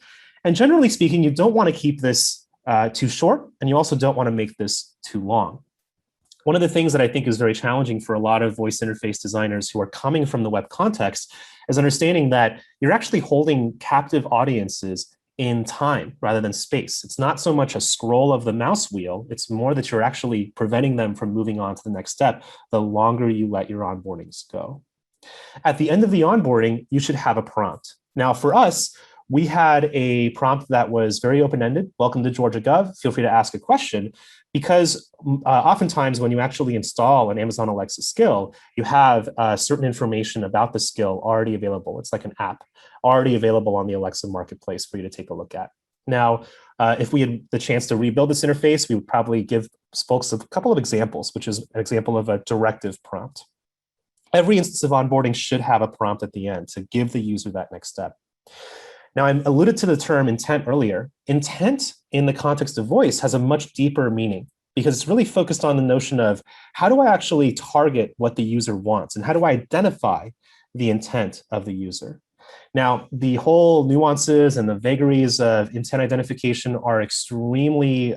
And generally speaking, you don't want to keep this too short, and you also don't want to make this too long. One of the things that I think is very challenging for a lot of voice interface designers who are coming from the web context is understanding that you're actually holding captive audiences in time rather than space. It's not so much a scroll of the mouse wheel, it's more that you're actually preventing them from moving on to the next step the longer you let your onboardings go. At the end of the onboarding, you should have a prompt. Now, for us, we had a prompt that was very open-ended. Welcome to Georgia Gov. Feel free to ask a question, because oftentimes when you actually install an Amazon Alexa skill, you have certain information about the skill already available. It's like an app already available on the Alexa marketplace for you to take a look at. Now, if we had the chance to rebuild this interface, we would probably give folks a couple of examples, which is an example of a directive prompt. Every instance of onboarding should have a prompt at the end to give the user that next step. Now, I alluded to the term intent earlier. Intent in the context of voice has a much deeper meaning because it's really focused on the notion of how do I actually target what the user wants and how do I identify the intent of the user? Now, the whole nuances and the vagaries of intent identification are extremely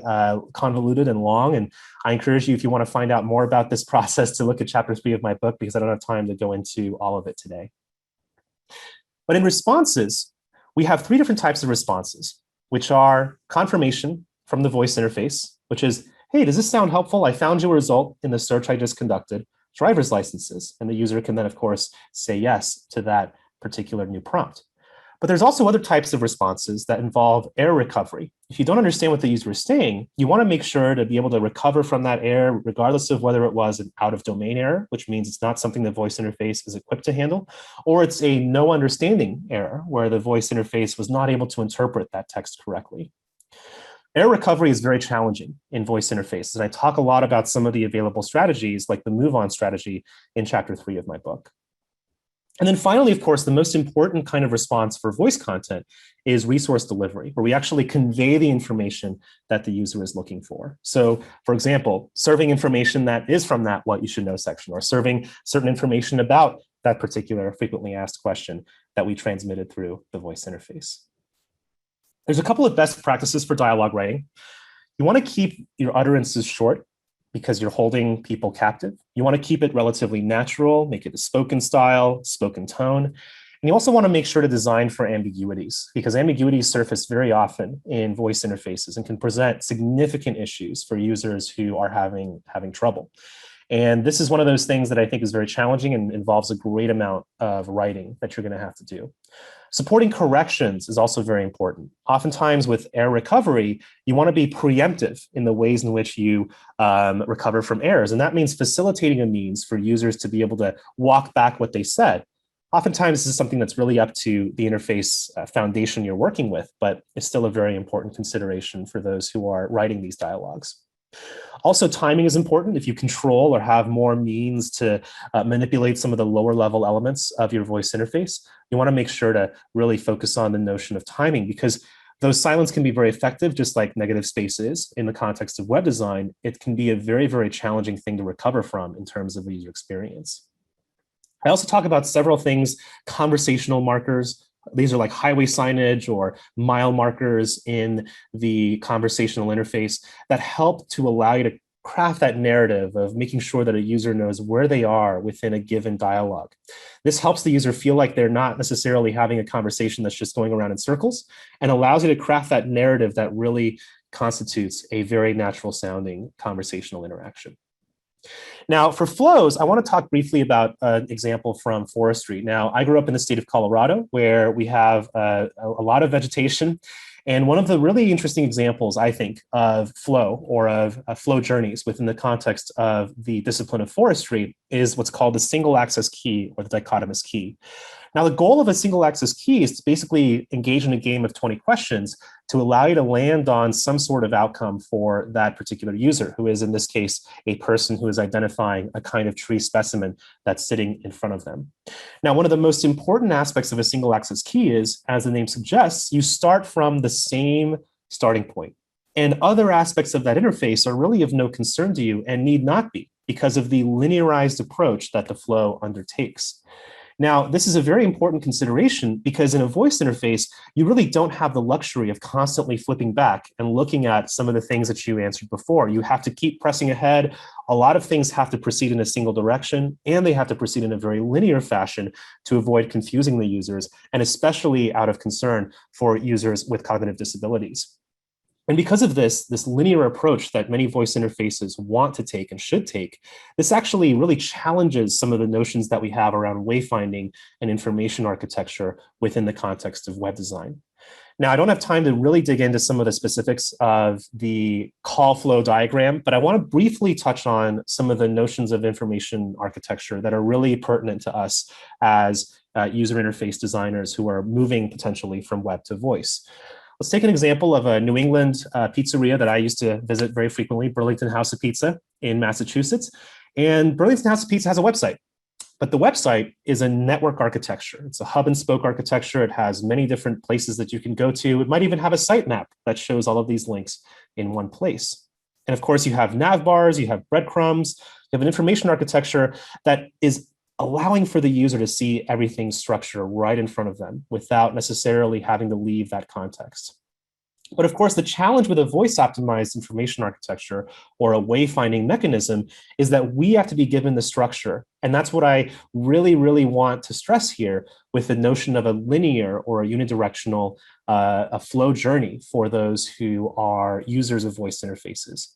convoluted and long, and I encourage you, if you want to find out more about this process, to look at chapter 3 of my book, because I don't have time to go into all of it today. But in responses, we have three different types of responses, which are confirmation from the voice interface, which is, hey, does this sound helpful? I found you a result in the search I just conducted, driver's licenses. And the user can then, of course, say yes to that particular new prompt. But there's also other types of responses that involve error recovery. If you don't understand what the user is saying, you want to make sure to be able to recover from that error, regardless of whether it was an out-of-domain error, which means it's not something the voice interface is equipped to handle, or it's a no understanding error where the voice interface was not able to interpret that text correctly. Error recovery is very challenging in voice interfaces, and I talk a lot about some of the available strategies, like the move-on strategy in chapter 3 of my book. And then finally, of course, the most important kind of response for voice content is resource delivery, where we actually convey the information that the user is looking for. So, for example, serving information that is from that what you should know section, or serving certain information about that particular frequently asked question that we transmitted through the voice interface. There's a couple of best practices for dialogue writing. You want to keep your utterances short, because you're holding people captive. You want to keep it relatively natural, make it a spoken style, spoken tone. And you also want to make sure to design for ambiguities, because ambiguities surface very often in voice interfaces and can present significant issues for users who are having trouble. And this is one of those things that I think is very challenging and involves a great amount of writing that you're going to have to do. Supporting corrections is also very important. Oftentimes with error recovery, you want to be preemptive in the ways in which you recover from errors. And that means facilitating a means for users to be able to walk back what they said. Oftentimes, this is something that's really up to the interface foundation you're working with, but it's still a very important consideration for those who are writing these dialogues. Also, timing is important. If you control or have more means to manipulate some of the lower level elements of your voice interface, you want to make sure to really focus on the notion of timing, because though silence can be very effective, just like negative space is in the context of web design, it can be a very, very challenging thing to recover from in terms of the user experience. I also talk about several things: conversational markers. These are like highway signage or mile markers in the conversational interface that help to allow you to craft that narrative of making sure that a user knows where they are within a given dialogue. This helps the user feel like they're not necessarily having a conversation that's just going around in circles, and allows you to craft that narrative that really constitutes a very natural sounding conversational interaction. Now, for flows, I want to talk briefly about an example from forestry. Now, I grew up in the state of Colorado, where we have a lot of vegetation, And one of the really interesting examples, I think, of flow or of flow journeys within the context of the discipline of forestry is what's called the single access key or the dichotomous key. Now, the goal of a single access key is to basically engage in a game of 20 questions to allow you to land on some sort of outcome for that particular user, who is, in this case, a person who is identifying a kind of tree specimen that's sitting in front of them. Now, one of the most important aspects of a single access key is, as the name suggests, you start from the same starting point. And other aspects of that interface are really of no concern to you and need not be because of the linearized approach that the flow undertakes. Now, this is a very important consideration because in a voice interface, you really don't have the luxury of constantly flipping back and looking at some of the things that you answered before. You have to keep pressing ahead. A lot of things have to proceed in a single direction, and they have to proceed in a very linear fashion to avoid confusing the users, and especially out of concern for users with cognitive disabilities. And because of this linear approach that many voice interfaces want to take and should take, this actually really challenges some of the notions that we have around wayfinding and information architecture within the context of web design. Now, I don't have time to really dig into some of the specifics of the call flow diagram, but I want to briefly touch on some of the notions of information architecture that are really pertinent to us as user interface designers who are moving potentially from web to voice. Let's take an example of a New England pizzeria that I used to visit very frequently, Burlington House of Pizza in Massachusetts. And Burlington House of Pizza has a website, but the website is a network architecture. It's a hub and spoke architecture. It has many different places that you can go to. It might even have a sitemap that shows all of these links in one place. And of course, you have nav bars, you have breadcrumbs, you have an information architecture that is allowing for the user to see everything's structure right in front of them without necessarily having to leave that context. But of course, the challenge with a voice-optimized information architecture or a wayfinding mechanism is that we have to be given the structure. And that's what I really, really want to stress here with the notion of a linear or a unidirectional a flow journey for those who are users of voice interfaces.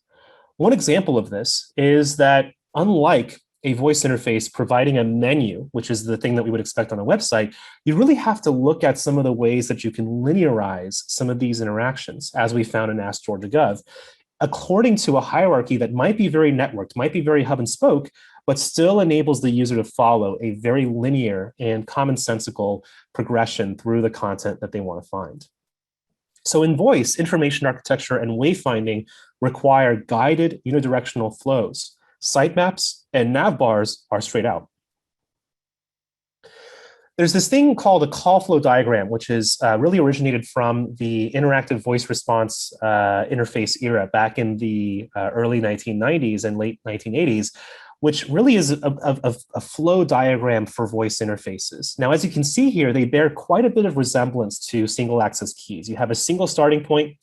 One example of this is that unlike a voice interface providing a menu, which is the thing that we would expect on a website, you really have to look at some of the ways that you can linearize some of these interactions, as we found in Ask Georgia Gov, according to a hierarchy that might be very networked, might be very hub and spoke, but still enables the user to follow a very linear and commonsensical progression through the content that they want to find. So in voice, information architecture and wayfinding require guided unidirectional flows. Sitemaps and nav bars are straight out. There's this thing called a call flow diagram, which is really originated from the interactive voice response interface era back in the early 1990s and late 1980s, which really is a flow diagram for voice interfaces. Now, as you can see here, they bear quite a bit of resemblance to single access keys. You have a single starting point,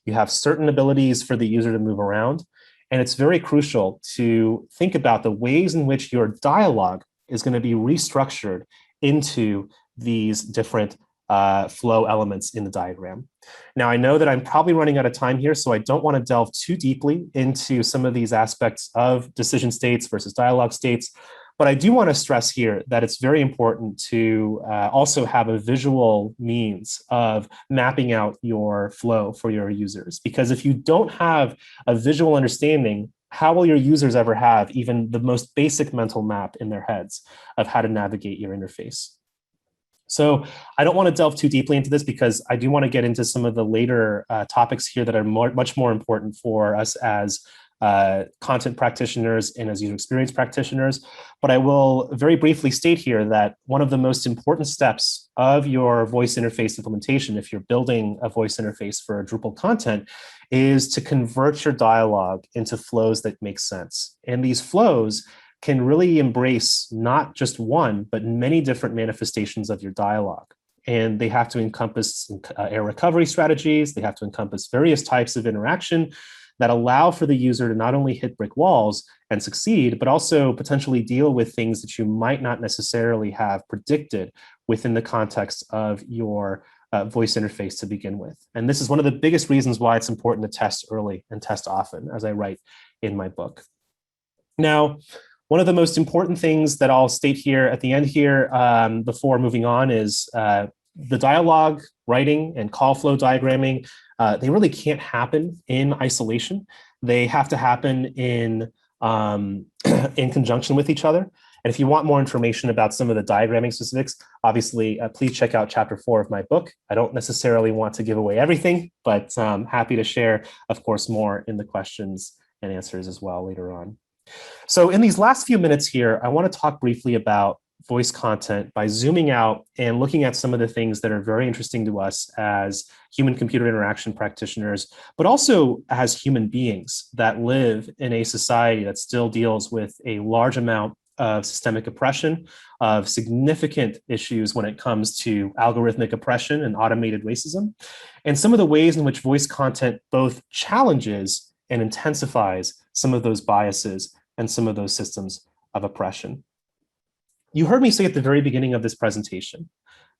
you have certain abilities for the user to move around, and it's very crucial to think about the ways in which your dialogue is going to be restructured into these different flow elements in the diagram. Now, I know that I'm probably running out of time here, so I don't want to delve too deeply into some of these aspects of decision states versus dialogue states, but I do want to stress here that it's very important to also have a visual means of mapping out your flow for your users, because if you don't have a visual understanding, how will your users ever have even the most basic mental map in their heads of how to navigate your interface? So I don't want to delve too deeply into this because I do want to get into some of the later topics here that are much more important for us as content practitioners and as user experience practitioners. But I will very briefly state here that one of the most important steps of your voice interface implementation, if you're building a voice interface for Drupal content, is to convert your dialogue into flows that make sense. And these flows can really embrace not just one, but many different manifestations of your dialogue. And they have to encompass error recovery strategies. They have to encompass various types of interaction that allow for the user to not only hit brick walls and succeed, but also potentially deal with things that you might not necessarily have predicted within the context of your voice interface to begin with. And this is one of the biggest reasons why it's important to test early and test often, as I write in my book. Now, one of the most important things that I'll state here at the end here before moving on is the dialogue, writing, and call flow diagramming, they really can't happen in isolation. They have to happen in conjunction with each other. And if you want more information about some of the diagramming specifics, obviously, please check out chapter 4 of my book. I don't necessarily want to give away everything, but happy to share, of course, more in the questions and answers as well later on. So in these last few minutes here, I want to talk briefly about voice content by zooming out and looking at some of the things that are very interesting to us as human-computer interaction practitioners, but also as human beings that live in a society that still deals with a large amount of systemic oppression, of significant issues when it comes to algorithmic oppression and automated racism, and some of the ways in which voice content both challenges and intensifies some of those biases and some of those systems of oppression. You heard me say at the very beginning of this presentation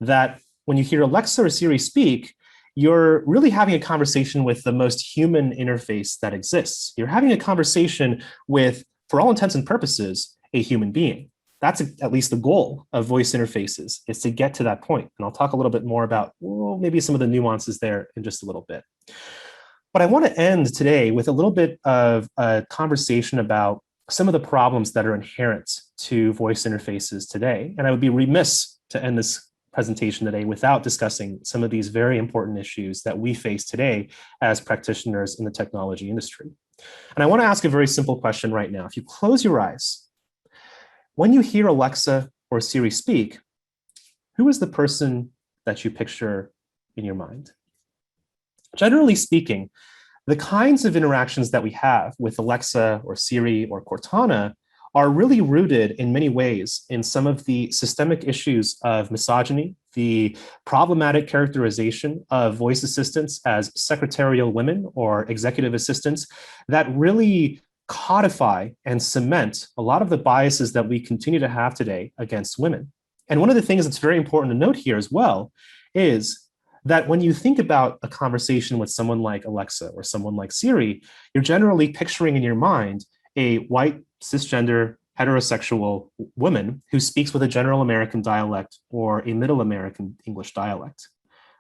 that when you hear Alexa or Siri speak, you're really having a conversation with the most human interface that exists. You're having a conversation with, for all intents and purposes, a human being. That's at least the goal of voice interfaces, is to get to that point. And I'll talk a little bit more about maybe some of the nuances there in just a little bit. But I want to end today with a little bit of a conversation about some of the problems that are inherent to voice interfaces today. And I would be remiss to end this presentation today without discussing some of these very important issues that we face today as practitioners in the technology industry. And I want to ask a very simple question right now. If you close your eyes, when you hear Alexa or Siri speak, who is the person that you picture in your mind? Generally speaking, the kinds of interactions that we have with Alexa or Siri or Cortana are really rooted in many ways in some of the systemic issues of misogyny, the problematic characterization of voice assistants as secretarial women or executive assistants that really codify and cement a lot of the biases that we continue to have today against women. And one of the things that's very important to note here as well is that when you think about a conversation with someone like Alexa or someone like Siri, you're generally picturing in your mind a white, cisgender, heterosexual woman who speaks with a general American dialect or a middle American English dialect.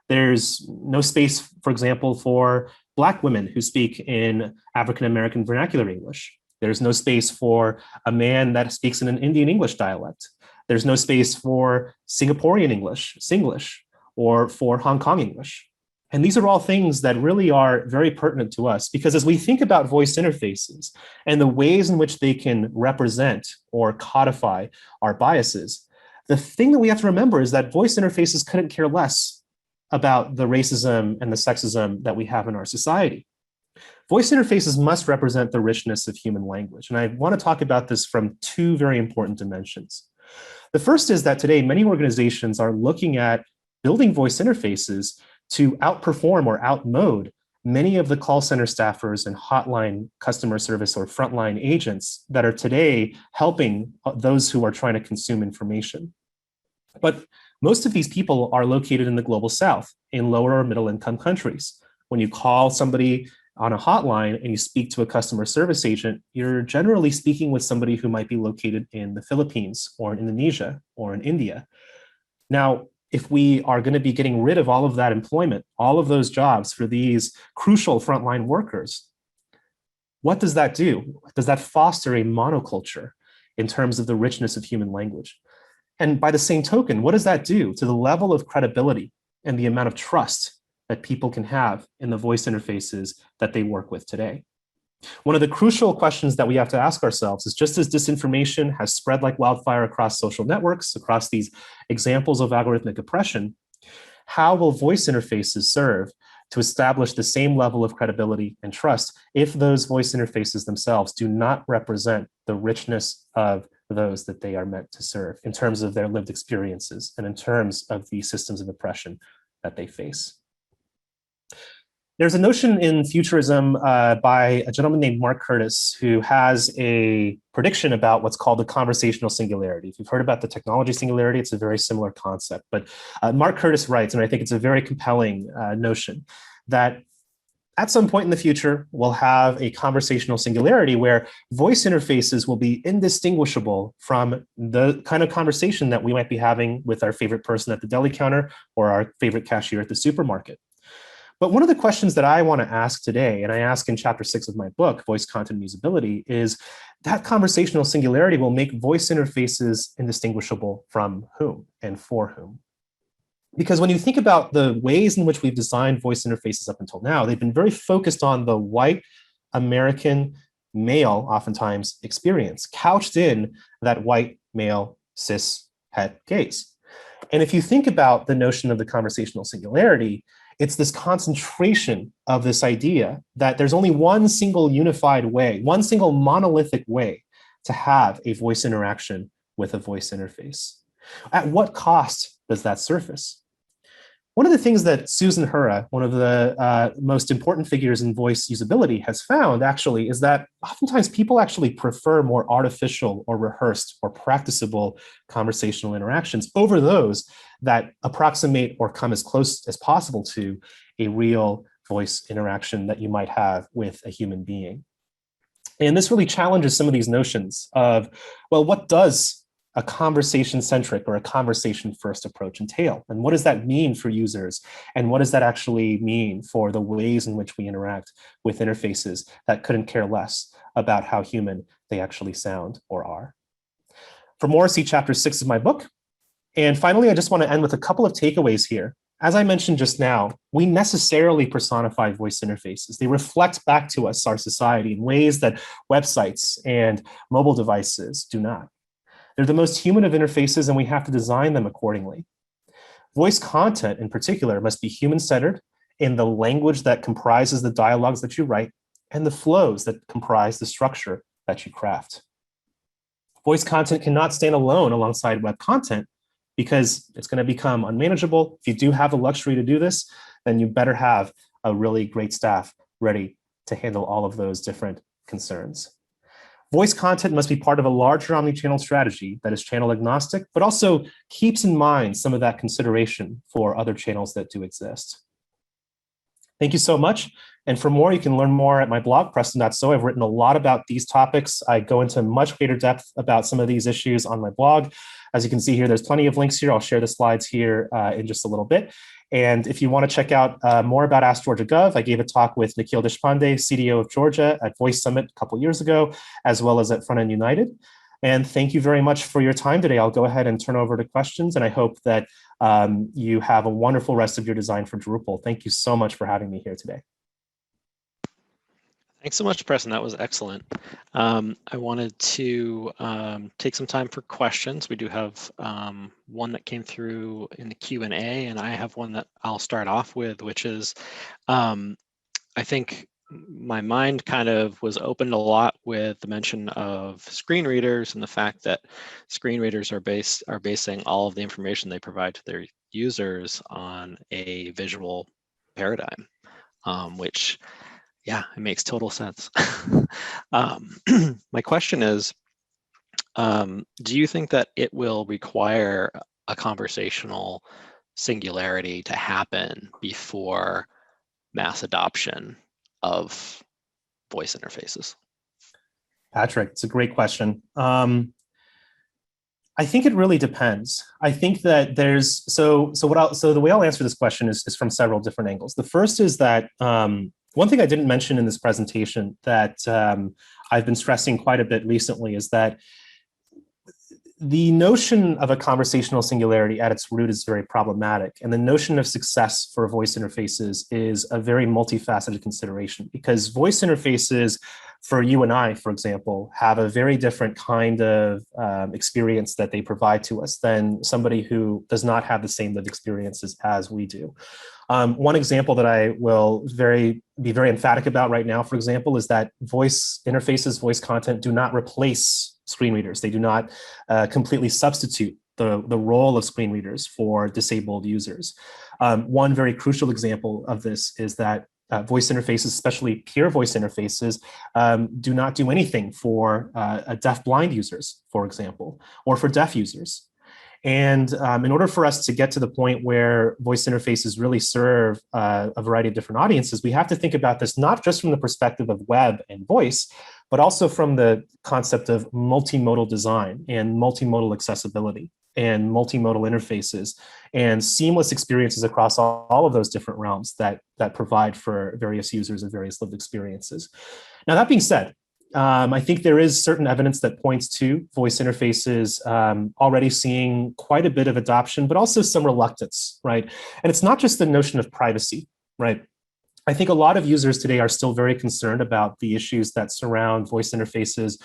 There's no space, for example, for Black women who speak in African American vernacular English. There's no space for a man that speaks in an Indian English dialect. There's no space for Singaporean English, Singlish, or for Hong Kong English. And these are all things that really are very pertinent to us, because as we think about voice interfaces and the ways in which they can represent or codify our biases, the thing that we have to remember is that voice interfaces couldn't care less about the racism and the sexism that we have in our society. Voice interfaces must represent the richness of human language. And I want to talk about this from two very important dimensions. The first is that today many organizations are looking at building voice interfaces to outperform or outmode many of the call center staffers and hotline customer service or frontline agents that are today helping those who are trying to consume information. But most of these people are located in the global south, in lower or middle income countries. When you call somebody on a hotline and you speak to a customer service agent, you're generally speaking with somebody who might be located in the Philippines or in Indonesia or in India. Now, if we are going to be getting rid of all of that employment, all of those jobs for these crucial frontline workers, what does that do? Does that foster a monoculture in terms of the richness of human language? And by the same token, what does that do to the level of credibility and the amount of trust that people can have in the voice interfaces that they work with today? One of the crucial questions that we have to ask ourselves is, just as disinformation has spread like wildfire across social networks, across these examples of algorithmic oppression, how will voice interfaces serve to establish the same level of credibility and trust if those voice interfaces themselves do not represent the richness of those that they are meant to serve in terms of their lived experiences and in terms of the systems of oppression that they face? There's a notion in futurism by a gentleman named Mark Curtis, who has a prediction about what's called the conversational singularity. If you've heard about the technology singularity, it's a very similar concept. But Mark Curtis writes, and I think it's a very compelling notion, that at some point in the future, we'll have a conversational singularity where voice interfaces will be indistinguishable from the kind of conversation that we might be having with our favorite person at the deli counter or our favorite cashier at the supermarket. But one of the questions that I want to ask today, and I ask in chapter 6 of my book, Voice, Content, and Usability, is that conversational singularity will make voice interfaces indistinguishable from whom and for whom. Because when you think about the ways in which we've designed voice interfaces up until now, they've been very focused on the white American male, oftentimes, experience, couched in that white male cis het gaze. And if you think about the notion of the conversational singularity, it's this concentration of this idea that there's only one single unified way, one single monolithic way to have a voice interaction with a voice interface. At what cost does that surface? One of the things that Susan Hura, one of the most important figures in voice usability, has found actually is that oftentimes people actually prefer more artificial or rehearsed or practicable conversational interactions over those that approximate or come as close as possible to a real voice interaction that you might have with a human being. And this really challenges some of these notions of, well, what does a conversation-centric or a conversation-first approach entail? And what does that mean for users? And what does that actually mean for the ways in which we interact with interfaces that couldn't care less about how human they actually sound or are? For more, see chapter 6 of my book. And finally, I just want to end with a couple of takeaways here. As I mentioned just now, we necessarily personify voice interfaces. They reflect back to us our society in ways that websites and mobile devices do not. They're the most human of interfaces, and we have to design them accordingly. Voice content, in particular, must be human-centered in the language that comprises the dialogues that you write and the flows that comprise the structure that you craft. Voice content cannot stand alone alongside web content because it's going to become unmanageable. If you do have the luxury to do this, then you better have a really great staff ready to handle all of those different concerns. Voice content must be part of a larger omnichannel strategy that is channel agnostic, but also keeps in mind some of that consideration for other channels that do exist. Thank you so much. And for more, you can learn more at my blog, Preston So. I've written a lot about these topics. I go into much greater depth about some of these issues on my blog. As you can see here, there's plenty of links here. I'll share the slides here in just a little bit. And if you want to check out more about Ask Georgia Gov, I gave a talk with Nikhil Deshpande, CDO of Georgia, at Voice Summit a couple years ago, as well as at Front End United. And thank you very much for your time today. I'll go ahead and turn over to questions, and I hope that you have a wonderful rest of your design for Drupal. Thank you so much for having me here today. Thanks so much, Preston. That was excellent. I wanted to take some time for questions. We do have one that came through in the Q&A, and I have one that I'll start off with, which is, I think my mind kind of was opened a lot with the mention of screen readers and the fact that screen readers are basing all of the information they provide to their users on a visual paradigm, which, yeah, it makes total sense. My question is, do you think that it will require a conversational singularity to happen before mass adoption of voice interfaces? Patrick, it's a great question. I think it really depends. I think that there's, so the way I'll answer this question is from several different angles. The first is that one thing I didn't mention in this presentation that I've been stressing quite a bit recently is that the notion of a conversational singularity at its root is very problematic. And the notion of success for voice interfaces is a very multifaceted consideration, because voice interfaces for you and I, for example, have a very different kind of experience that they provide to us than somebody who does not have the same lived experiences as we do. One example that I will be very emphatic about right now, for example, is that voice interfaces, voice content do not replace screen readers. They do not completely substitute the role of screen readers for disabled users. One very crucial example of this is that voice interfaces, especially peer voice interfaces, do not do anything for deaf-blind users, for example, or for deaf users. And in order for us to get to the point where voice interfaces really serve a variety of different audiences, we have to think about this not just from the perspective of web and voice, but also from the concept of multimodal design and multimodal accessibility and multimodal interfaces and seamless experiences across all of those different realms that provide for various users and various lived experiences. Now, that being said, I think there is certain evidence that points to voice interfaces already seeing quite a bit of adoption, but also some reluctance, right? And it's not just the notion of privacy, right? I think a lot of users today are still very concerned about the issues that surround voice interfaces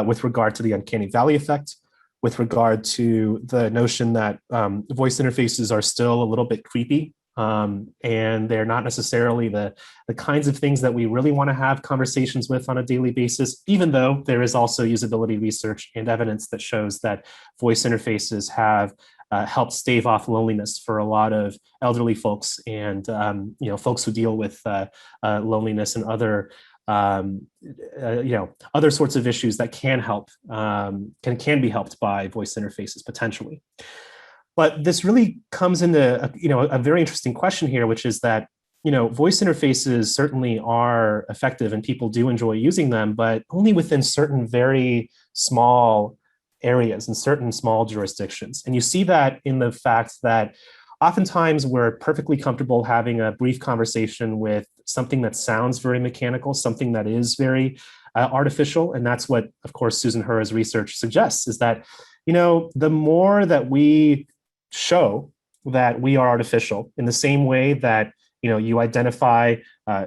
with regard to the uncanny valley effect, with regard to the notion that voice interfaces are still a little bit creepy. And they're not necessarily the kinds of things that we really want to have conversations with on a daily basis, even though there is also usability research and evidence that shows that voice interfaces have helped stave off loneliness for a lot of elderly folks and folks who deal with loneliness and other other sorts of issues that can help can be helped by voice interfaces potentially. But this really comes into a very interesting question here, which is that voice interfaces certainly are effective and people do enjoy using them, but only within certain very small areas and certain small jurisdictions. And you see that in the fact that oftentimes we're perfectly comfortable having a brief conversation with something that sounds very mechanical, something that is very artificial. And that's what, of course, Susan Herr's research suggests, is that the more that we show that we are artificial, in the same way that you identify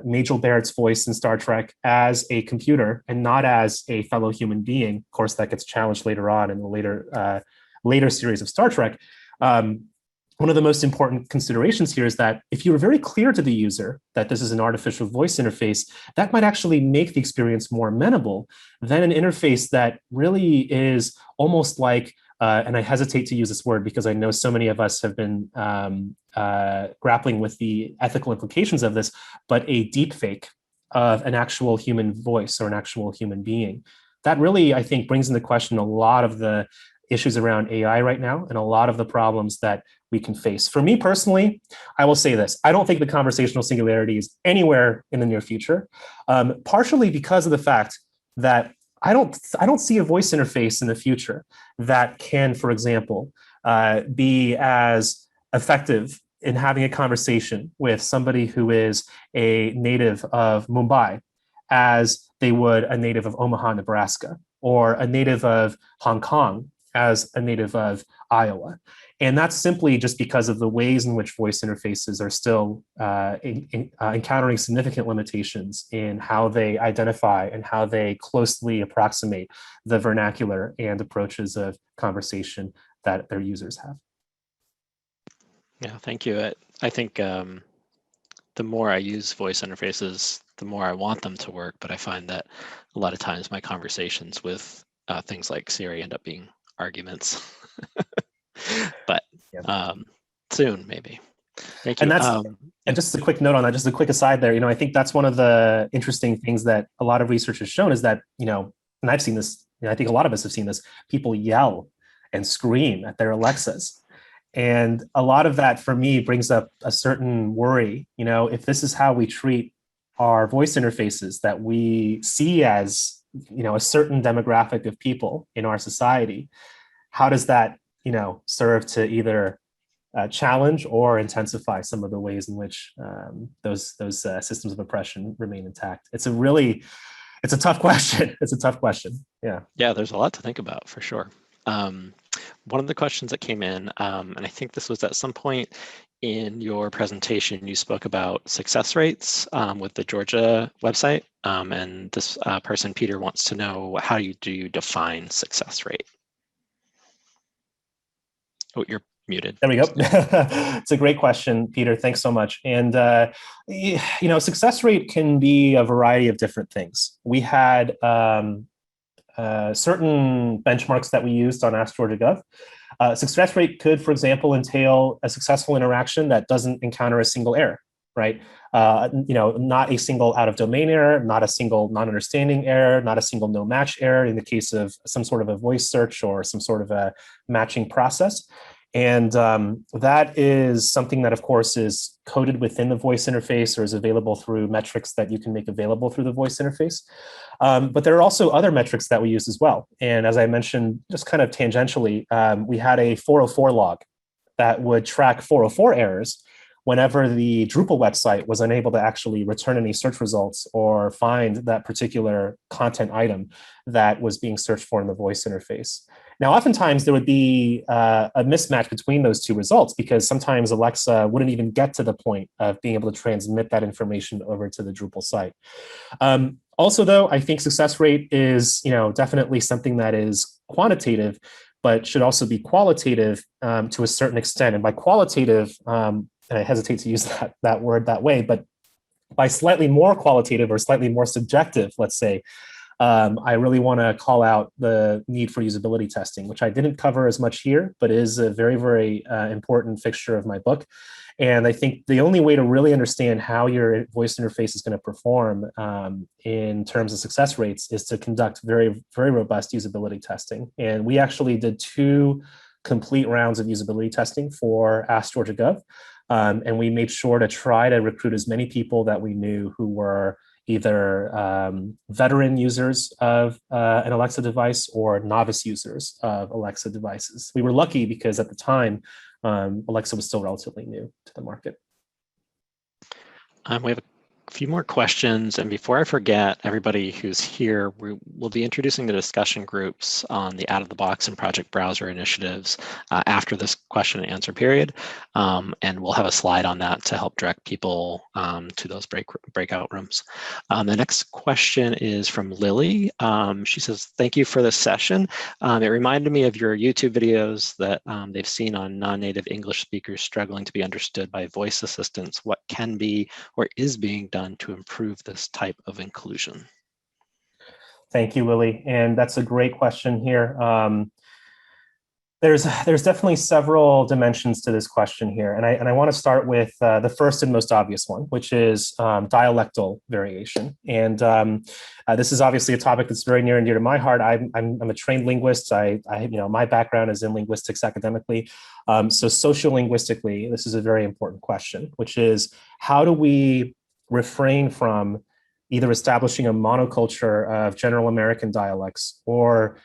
Majel Barrett's voice in Star Trek as a computer and not as a fellow human being. Of course, that gets challenged later on in the later series of Star Trek. One of the most important considerations here is that if you were very clear to the user that this is an artificial voice interface, that might actually make the experience more amenable than an interface that really is almost like, and I hesitate to use this word because I know so many of us have been grappling with the ethical implications of this, but a deep fake of an actual human voice or an actual human being. That really, I think, brings into question a lot of the issues around AI right now and a lot of the problems that we can face. For me personally, I will say this: I don't think the conversational singularity is anywhere in the near future, partially because of the fact that I don't see a voice interface in the future that can, for example, be as effective in having a conversation with somebody who is a native of Mumbai as they would a native of Omaha, Nebraska, or a native of Hong Kong as a native of Iowa. And that's simply just because of the ways in which voice interfaces are still encountering significant limitations in how they identify and how they closely approximate the vernacular and approaches of conversation that their users have. Yeah, thank you. I think the more I use voice interfaces, the more I want them to work, but I find that a lot of times my conversations with things like Siri end up being arguments. But soon, maybe. Thank you. And just a quick note on that, just a quick aside there, I think that's one of the interesting things that a lot of research has shown is that, and I've seen this, I think a lot of us have seen this, people yell and scream at their Alexas. And a lot of that for me brings up a certain worry, if this is how we treat our voice interfaces that we see as, a certain demographic of people in our society, how does that serve to either challenge or intensify some of the ways in which those systems of oppression remain intact? It's a tough question. It's a tough question. Yeah. Yeah, there's a lot to think about for sure. One of the questions that came in, and I think this was at some point in your presentation, you spoke about success rates with the Georgia website. And this person, Peter, wants to know, how do you define success rate? Oh, you're muted. There we go. It's a great question, Peter. Thanks so much. And, success rate can be a variety of different things. We had certain benchmarks that we used on AskGeorgia.gov. Success rate could, for example, entail a successful interaction that doesn't encounter a single error, right? Not a single out-of-domain error, not a single non-understanding error, not a single no-match error in the case of some sort of a voice search or some sort of a matching process. And that is something that, of course, is coded within the voice interface or is available through metrics that you can make available through the voice interface. But there are also other metrics that we use as well. And as I mentioned, just kind of tangentially, we had a 404 log that would track 404 errors whenever the Drupal website was unable to actually return any search results or find that particular content item that was being searched for in the voice interface. Now, oftentimes there would be a mismatch between those two results because sometimes Alexa wouldn't even get to the point of being able to transmit that information over to the Drupal site. Also, though, I think success rate is, definitely something that is quantitative, but should also be qualitative to a certain extent. And by qualitative, and I hesitate to use that word that way, but by slightly more qualitative or slightly more subjective, let's say, I really want to call out the need for usability testing, which I didn't cover as much here, but is a very, very important fixture of my book. And I think the only way to really understand how your voice interface is going to perform in terms of success rates is to conduct very, very robust usability testing. And we actually did 2 complete rounds of usability testing for Ask Georgia Gov. And we made sure to try to recruit as many people that we knew who were either veteran users of an Alexa device or novice users of Alexa devices. We were lucky because at the time, Alexa was still relatively new to the market. We have a few more questions. And before I forget, everybody who's here, we'll be introducing the discussion groups on the out-of-the-box and project browser initiatives after this question and answer period. And we'll have a slide on that to help direct people to those breakout rooms. The next question is from Lily. She says, thank you for this session. It reminded me of your YouTube videos that they've seen on non-native English speakers struggling to be understood by voice assistants. What can be or is being done to improve this type of inclusion? Thank you, Lily. And that's a great question here. There's definitely several dimensions to this question here. And I want to start with the first and most obvious one, which is dialectal variation. And this is obviously a topic that's very near and dear to my heart. I'm a trained linguist. My background is in linguistics academically. So sociolinguistically, this is a very important question, which is how do we refrain from either establishing a monoculture of general American dialects or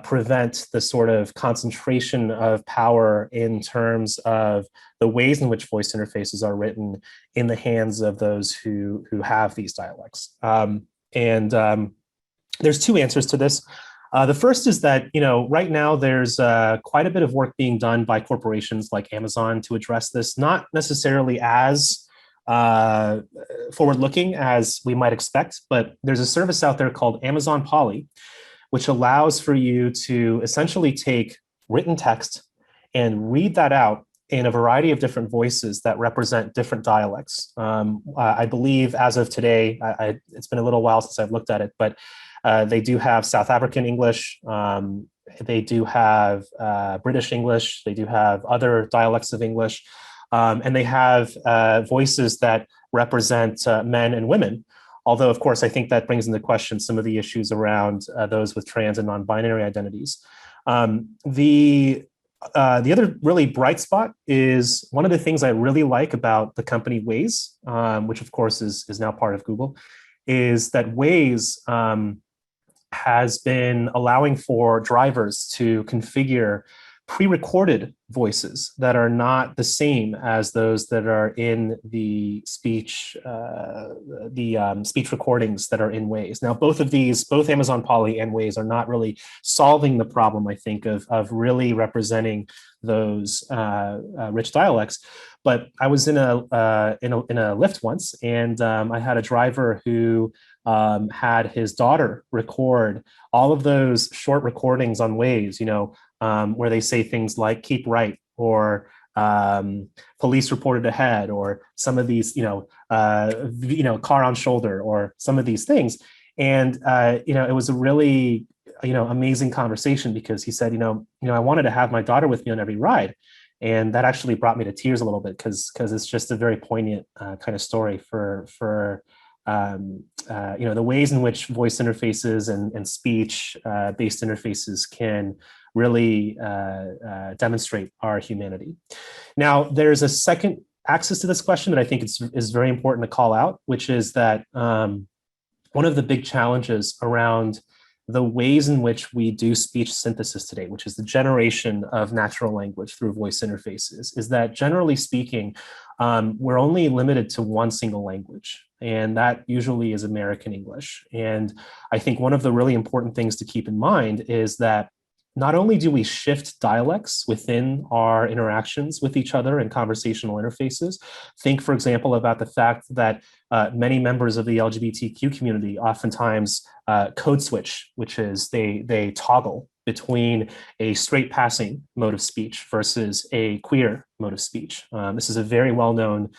prevent the sort of concentration of power in terms of the ways in which voice interfaces are written in the hands of those who have these dialects. There's 2 answers to this. The first is that, right now there's quite a bit of work being done by corporations like Amazon to address this, not necessarily as forward-looking as we might expect, but there's a service out there called Amazon Polly, which allows for you to essentially take written text and read that out in a variety of different voices that represent different dialects. I believe as of today, it's been a little while since I've looked at it, but they do have South African English, they do have British English, they do have other dialects of English, and they have voices that represent men and women. Although, of course, I think that brings into question some of the issues around those with trans and non-binary identities. The other really bright spot is one of the things I really like about the company Waze, which of course is now part of Google, is that Waze has been allowing for drivers to configure pre-recorded voices that are not the same as those that are in the speech speech recordings that are in Waze. Now, both Amazon Polly and Waze are not really solving the problem, I think, of really representing those rich dialects. But I was in a Lyft once, and I had a driver who had his daughter record all of those short recordings on Waze, where they say things like "keep right" or "police reported ahead," or some of these, "car on shoulder," or some of these things. And it was a really amazing conversation because he said, I wanted to have my daughter with me on every ride. And that actually brought me to tears a little bit because it's just a very poignant kind of story for the ways in which voice interfaces and speech based interfaces can really demonstrate our humanity. Now, there's a second axis to this question that I think is very important to call out, which is that one of the big challenges around the ways in which we do speech synthesis today, which is the generation of natural language through voice interfaces, is that generally speaking, we're only limited to one single language, and that usually is American English. And I think one of the really important things to keep in mind is that not only do we shift dialects within our interactions with each other in conversational interfaces, think, for example, about the fact that many members of the LGBTQ community oftentimes code switch, which is they toggle between a straight passing mode of speech versus a queer mode of speech. This is a very well-known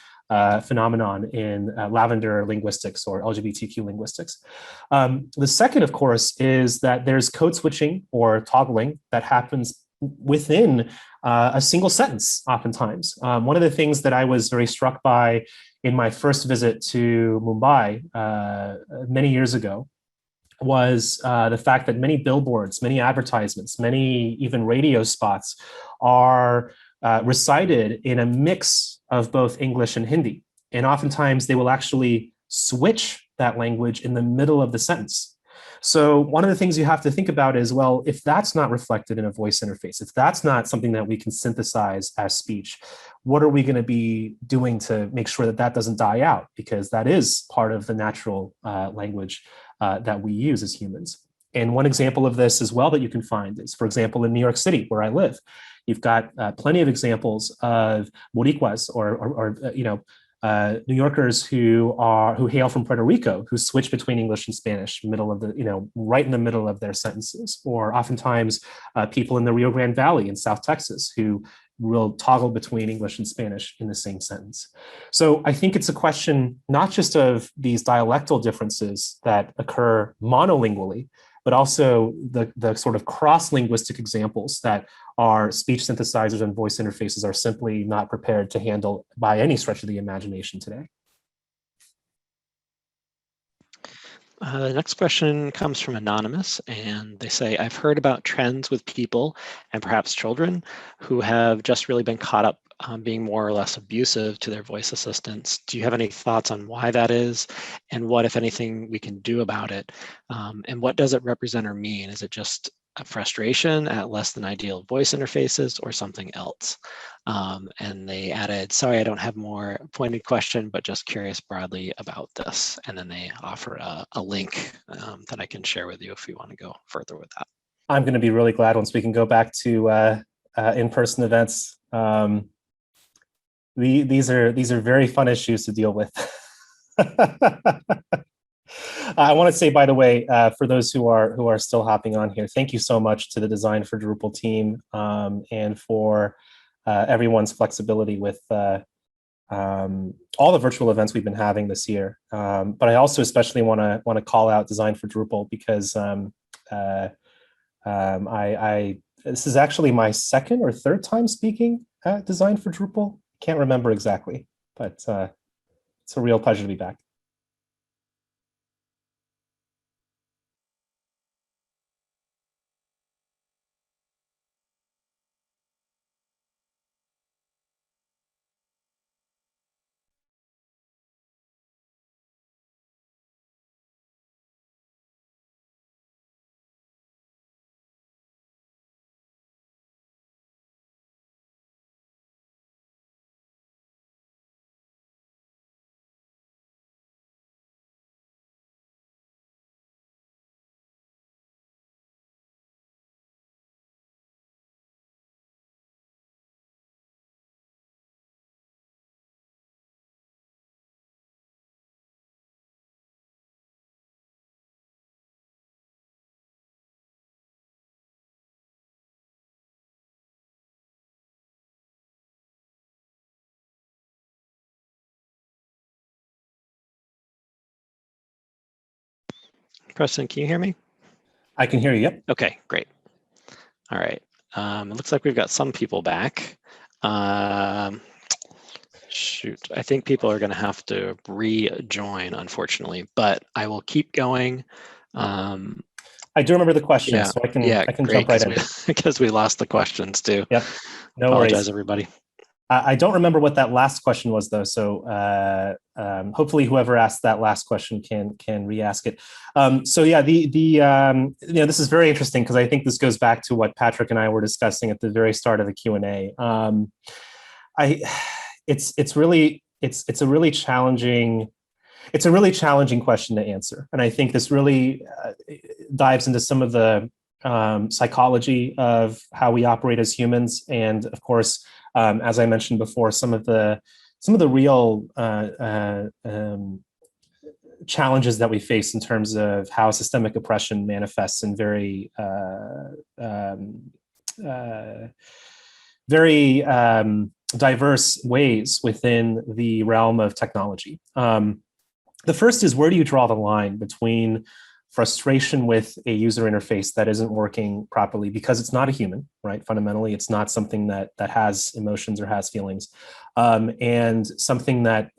phenomenon in lavender linguistics or LGBTQ linguistics. The second, of course, is that there's code switching or toggling that happens within a single sentence oftentimes. One of the things that I was very struck by in my first visit to Mumbai many years ago was the fact that many billboards, many advertisements, many even radio spots are recited in a mix of both English and Hindi. And oftentimes they will actually switch that language in the middle of the sentence. So one of the things you have to think about is, well, if that's not reflected in a voice interface, if that's not something that we can synthesize as speech, what are we going to be doing to make sure that that doesn't die out? Because that is part of the natural language that we use as humans. And one example of this as well that you can find is, for example, in New York City, where I live, you've got plenty of examples of Boricuas or New Yorkers who hail from Puerto Rico, who switch between English and Spanish, right in the middle of their sentences, or oftentimes people in the Rio Grande Valley in South Texas who will toggle between English and Spanish in the same sentence. So I think it's a question not just of these dialectal differences that occur monolingually, but also the sort of cross-linguistic examples that our speech synthesizers and voice interfaces are simply not prepared to handle by any stretch of the imagination today. The next question comes from Anonymous, and they say, I've heard about trends with people and perhaps children who have just really been caught up being more or less abusive to their voice assistants. Do you have any thoughts on why that is, and what, if anything, we can do about it? And what does it represent or mean? Is it just a frustration at less than ideal voice interfaces or something else? And they added, sorry, I don't have more pointed question, but just curious broadly about this. And then they offer a link that I can share with you if you want to go further with that. I'm going to be really glad once we can go back to in-person events. These are very fun issues to deal with. I want to say, by the way, for those who are still hopping on here, thank you so much to the Design for Drupal team and for everyone's flexibility with all the virtual events we've been having this year. But I also especially want to call out Design for Drupal because this is actually my second or third time speaking at Design for Drupal. Can't remember exactly, but it's a real pleasure to be back. Preston, can you hear me? I can hear you, yep. Okay, great. All right. It looks like we've got some people back. Shoot, I think people are going to have to rejoin, unfortunately, but I will keep going. I do remember the question, Yeah, so I can great, jump right in. because we lost the questions too. Yep, no Apologize, worries. everybody. I don't remember what that last question was, though. So hopefully, whoever asked that last question can re-ask it. So yeah, this is very interesting because I think this goes back to what Patrick and I were discussing at the very start of the Q&A. It's a really challenging question to answer, and I think this really dives into some of the psychology of how we operate as humans, and of course, as I mentioned before, some of the real challenges that we face in terms of how systemic oppression manifests in very diverse ways within the realm of technology. The first is, where do you draw the line between frustration with a user interface that isn't working properly because it's not a human, right? Fundamentally, it's not something that has emotions or has feelings, and something that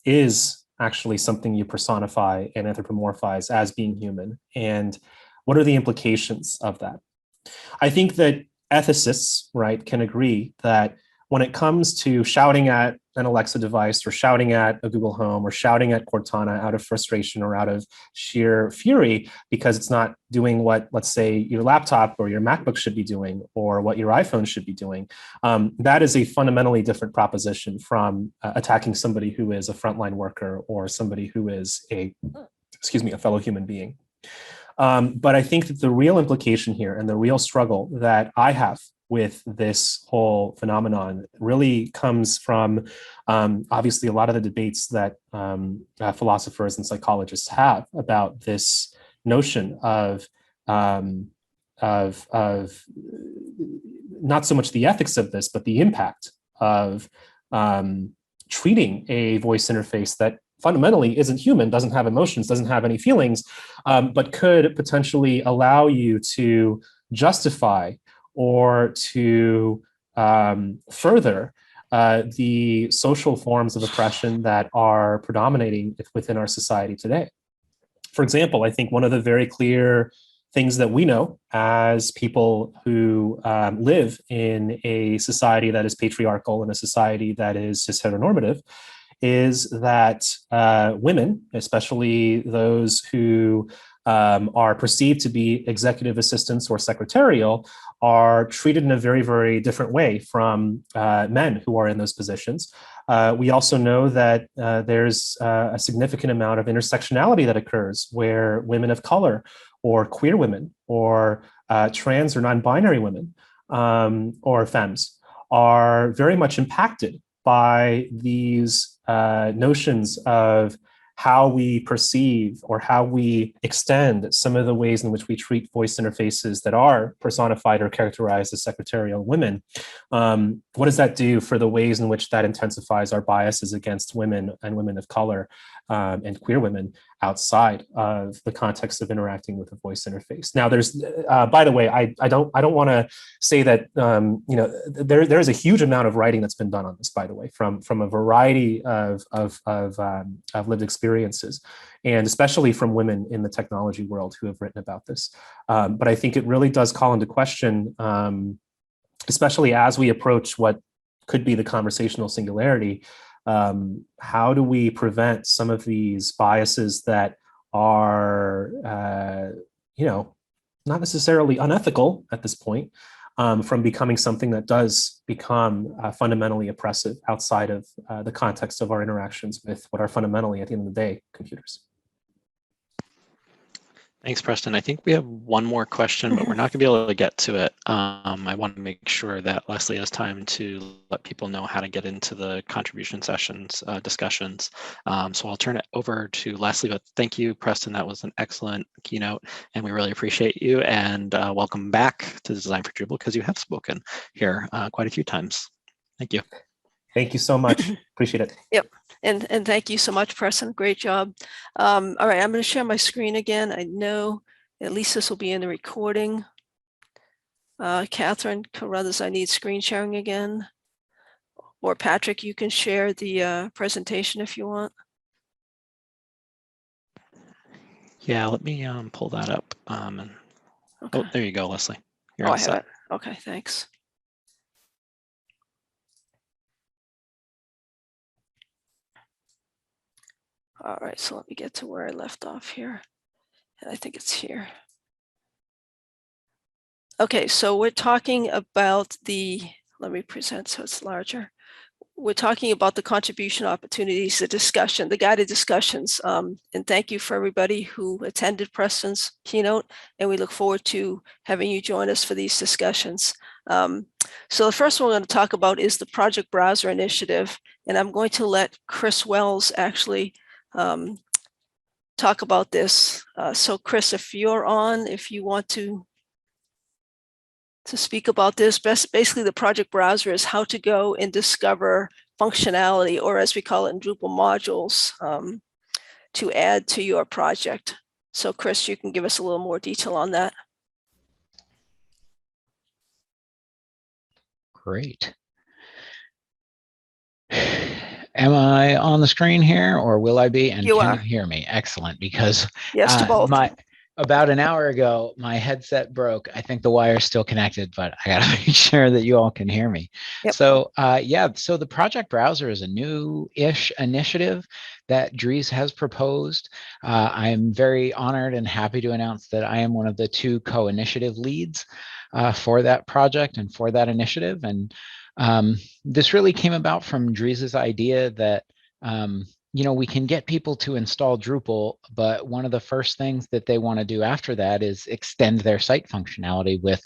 is actually something you personify and anthropomorphize as being human. And what are the implications of that? I think that ethicists, right, can agree that when it comes to shouting at an Alexa device or shouting at a Google Home or shouting at Cortana out of frustration or out of sheer fury because it's not doing what, let's say, your laptop or your MacBook should be doing or what your iPhone should be doing, that is a fundamentally different proposition from attacking somebody who is a frontline worker or somebody who is a fellow human being. But I think that the real implication here and the real struggle that I have with this whole phenomenon really comes from obviously a lot of the debates that philosophers and psychologists have about this notion of not so much the ethics of this, but the impact of treating a voice interface that fundamentally isn't human, doesn't have emotions, doesn't have any feelings, but could potentially allow you to justify or to further the social forms of oppression that are predominating within our society today. For example, I think one of the very clear things that we know as people who live in a society that is patriarchal and a society that is cis heteronormative is that women, especially those who are perceived to be executive assistants or secretarial, are treated in a very, very different way from men who are in those positions. We also know that there's a significant amount of intersectionality that occurs where women of color or queer women or trans or non-binary women or femmes are very much impacted by these notions of how we perceive or how we extend some of the ways in which we treat voice interfaces that are personified or characterized as secretarial women. What does that do for the ways in which that intensifies our biases against women and women of color and queer women outside of the context of interacting with a voice interface? Now, there's, by the way, I don't want to say that there's a huge amount of writing that's been done on this, by the way, from a variety of lived experiences, and especially from women in the technology world who have written about this. But I think it really does call into question, especially as we approach what could be the conversational singularity. How do we prevent some of these biases that are, not necessarily unethical at this point, from becoming something that does become fundamentally oppressive outside of the context of our interactions with what are fundamentally, at the end of the day, computers? Thanks, Preston. I think we have one more question, but we're not going to be able to get to it. I want to make sure that Leslie has time to let people know how to get into the contribution sessions, discussions. So I'll turn it over to Leslie, but thank you, Preston. That was an excellent keynote, and we really appreciate you. And welcome back to Design for Drupal, because you have spoken here quite a few times. Thank you. Thank you so much. Appreciate it. Yep. And thank you so much, Preston. Great job. All right, I'm going to share my screen again. I know at least this will be in the recording. Catherine Carruthers, I need screen sharing again. Or Patrick, you can share the presentation if you want. Yeah, let me pull that up. Okay. Oh, there you go, Leslie. You're Oh, all I have set. it. Okay, thanks. All right, so let me get to where I left off here. And I think it's here. Okay, so we're talking about let me present so it's larger. We're talking about the contribution opportunities, the discussion, the guided discussions. And thank you for everybody who attended Preston's keynote. And we look forward to having you join us for these discussions. So the first one we're going to talk about is the Project Browser Initiative. And I'm going to let Chris Wells actually talk about this. So Chris, if you're on, if you want to speak about this, basically the project browser is how to go and discover functionality, or as we call it in Drupal, modules, to add to your project. So Chris, you can give us a little more detail on that. Great. Am I on the screen here, or will I be? And You can are. you hear me? Excellent, because Yes to both. about an hour ago, my headset broke. I think the wire's still connected, but I gotta make sure that you all can hear me. Yep. So yeah, so the Project Browser is a new-ish initiative that Dries has proposed. I'm very honored and happy to announce that I am one of the 2 co-initiative leads for that project and for that initiative. And this really came about from Dries's idea that you know, we can get people to install Drupal, but one of the first things that they want to do after that is extend their site functionality with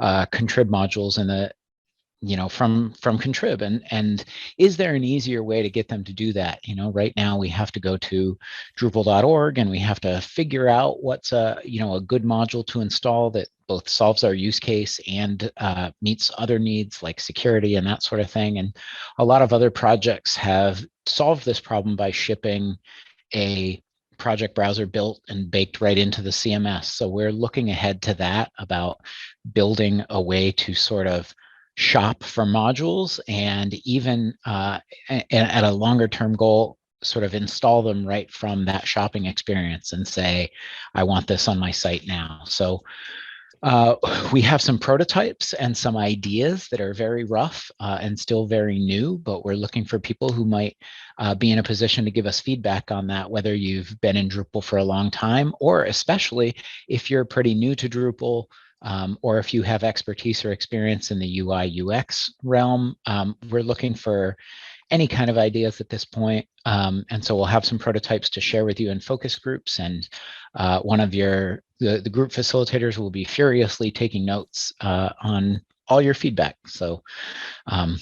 contrib modules in the, you know, from contrib. And is there an easier way to get them to do that? You know, right now we have to go to Drupal.org and we have to figure out what's a, you know, a good module to install that both solves our use case and meets other needs like security and that sort of thing. And a lot of other projects have solved this problem by shipping a project browser built and baked right into the CMS. So we're looking ahead to that, about building a way to sort of shop for modules, and even at a longer term goal, sort of install them right from that shopping experience and say, I want this on my site now. So we have some prototypes and some ideas that are very rough and still very new, but we're looking for people who might be in a position to give us feedback on that, whether you've been in Drupal for a long time, or especially if you're pretty new to Drupal, or if you have expertise or experience in the UI UX realm. We're looking for any kind of ideas at this point. And so we'll have some prototypes to share with you in focus groups, and one of the group facilitators will be furiously taking notes on all your feedback. So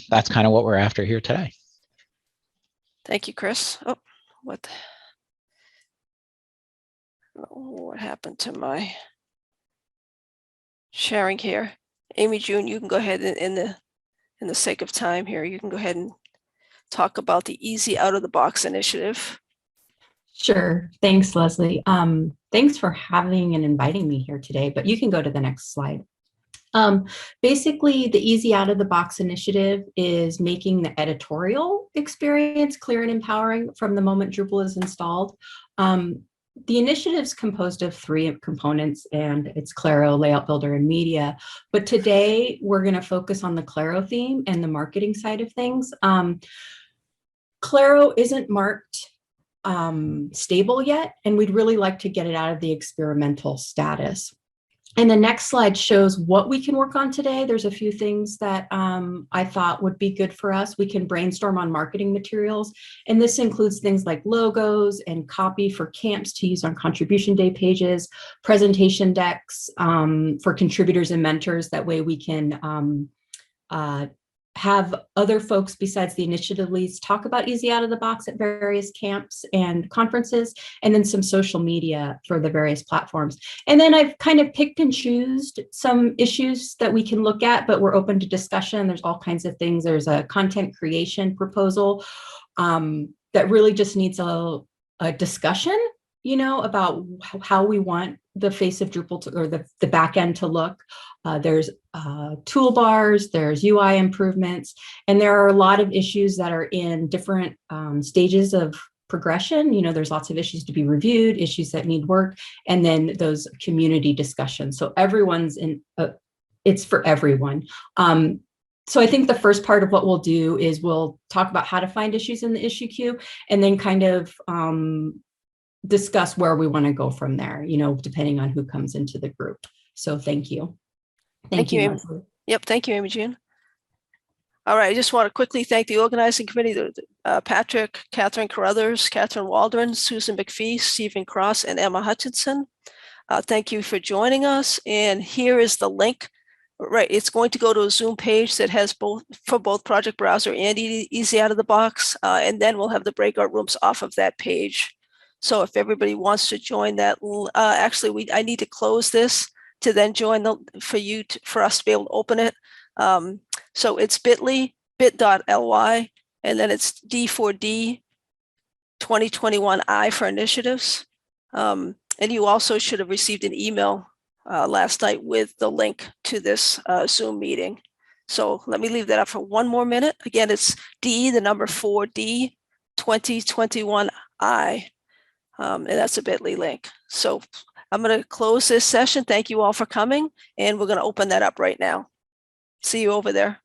that's kind of what we're after here today. Thank you, Chris. Oh, what happened to my sharing here? Amy June, you can go ahead and in the sake of time here, you can go ahead and talk about the Easy Out of the Box initiative. Sure. Thanks, Leslie. Thanks for having and inviting me here today, but you can go to the next slide. Basically, the Easy Out of the Box initiative is making the editorial experience clear and empowering from the moment Drupal is installed. The initiative is composed of 3 components, and it's Claro, Layout Builder, and Media. But today, we're going to focus on the Claro theme and the marketing side of things. Claro isn't marked stable yet, and we'd really like to get it out of the experimental status. And the next slide shows what we can work on today. There's a few things that I thought would be good for us. We can brainstorm on marketing materials, and this includes things like logos and copy for camps to use on contribution day pages, presentation decks for contributors and mentors. That way we can have other folks besides the initiative leads talk about Easy Out of the Box at various camps and conferences, and then some social media for the various platforms. And then I've kind of picked and chosen some issues that we can look at, but we're open to discussion. There's all kinds of things. There's a content creation proposal that really just needs a discussion, you know, about how we want the face of Drupal to, or the back end to look. There's toolbars, there's UI improvements, and there are a lot of issues that are in different stages of progression. You know, there's lots of issues to be reviewed, issues that need work, and then those community discussions. So everyone's in, it's for everyone. So I think the first part of what we'll do is we'll talk about how to find issues in the issue queue, and then kind of discuss where we want to go from there, you know, depending on who comes into the group. So thank you. Thank you, Amy. Leslie. Yep, thank you, Amy Jean. All right, I just want to quickly thank the organizing committee, Patrick, Catherine Carruthers, Catherine Waldron, Susan McPhee, Stephen Cross, and Emma Hutchinson. Thank you for joining us. And here is the link. Right, it's going to go to a Zoom page that has both for both Project Browser and Easy Out of the Box, and then we'll have the breakout rooms off of that page. So if everybody wants to join that, actually, I need to close this to then join for us to be able to open it. So it's bit.ly, and then it's D4D 2021I for initiatives. And you also should have received an email last night with the link to this Zoom meeting. So let me leave that up for one more minute. Again, it's D4D 2021I, and that's a bit.ly link. So I'm going to close this session. Thank you all for coming, and we're going to open that up right now. See you over there.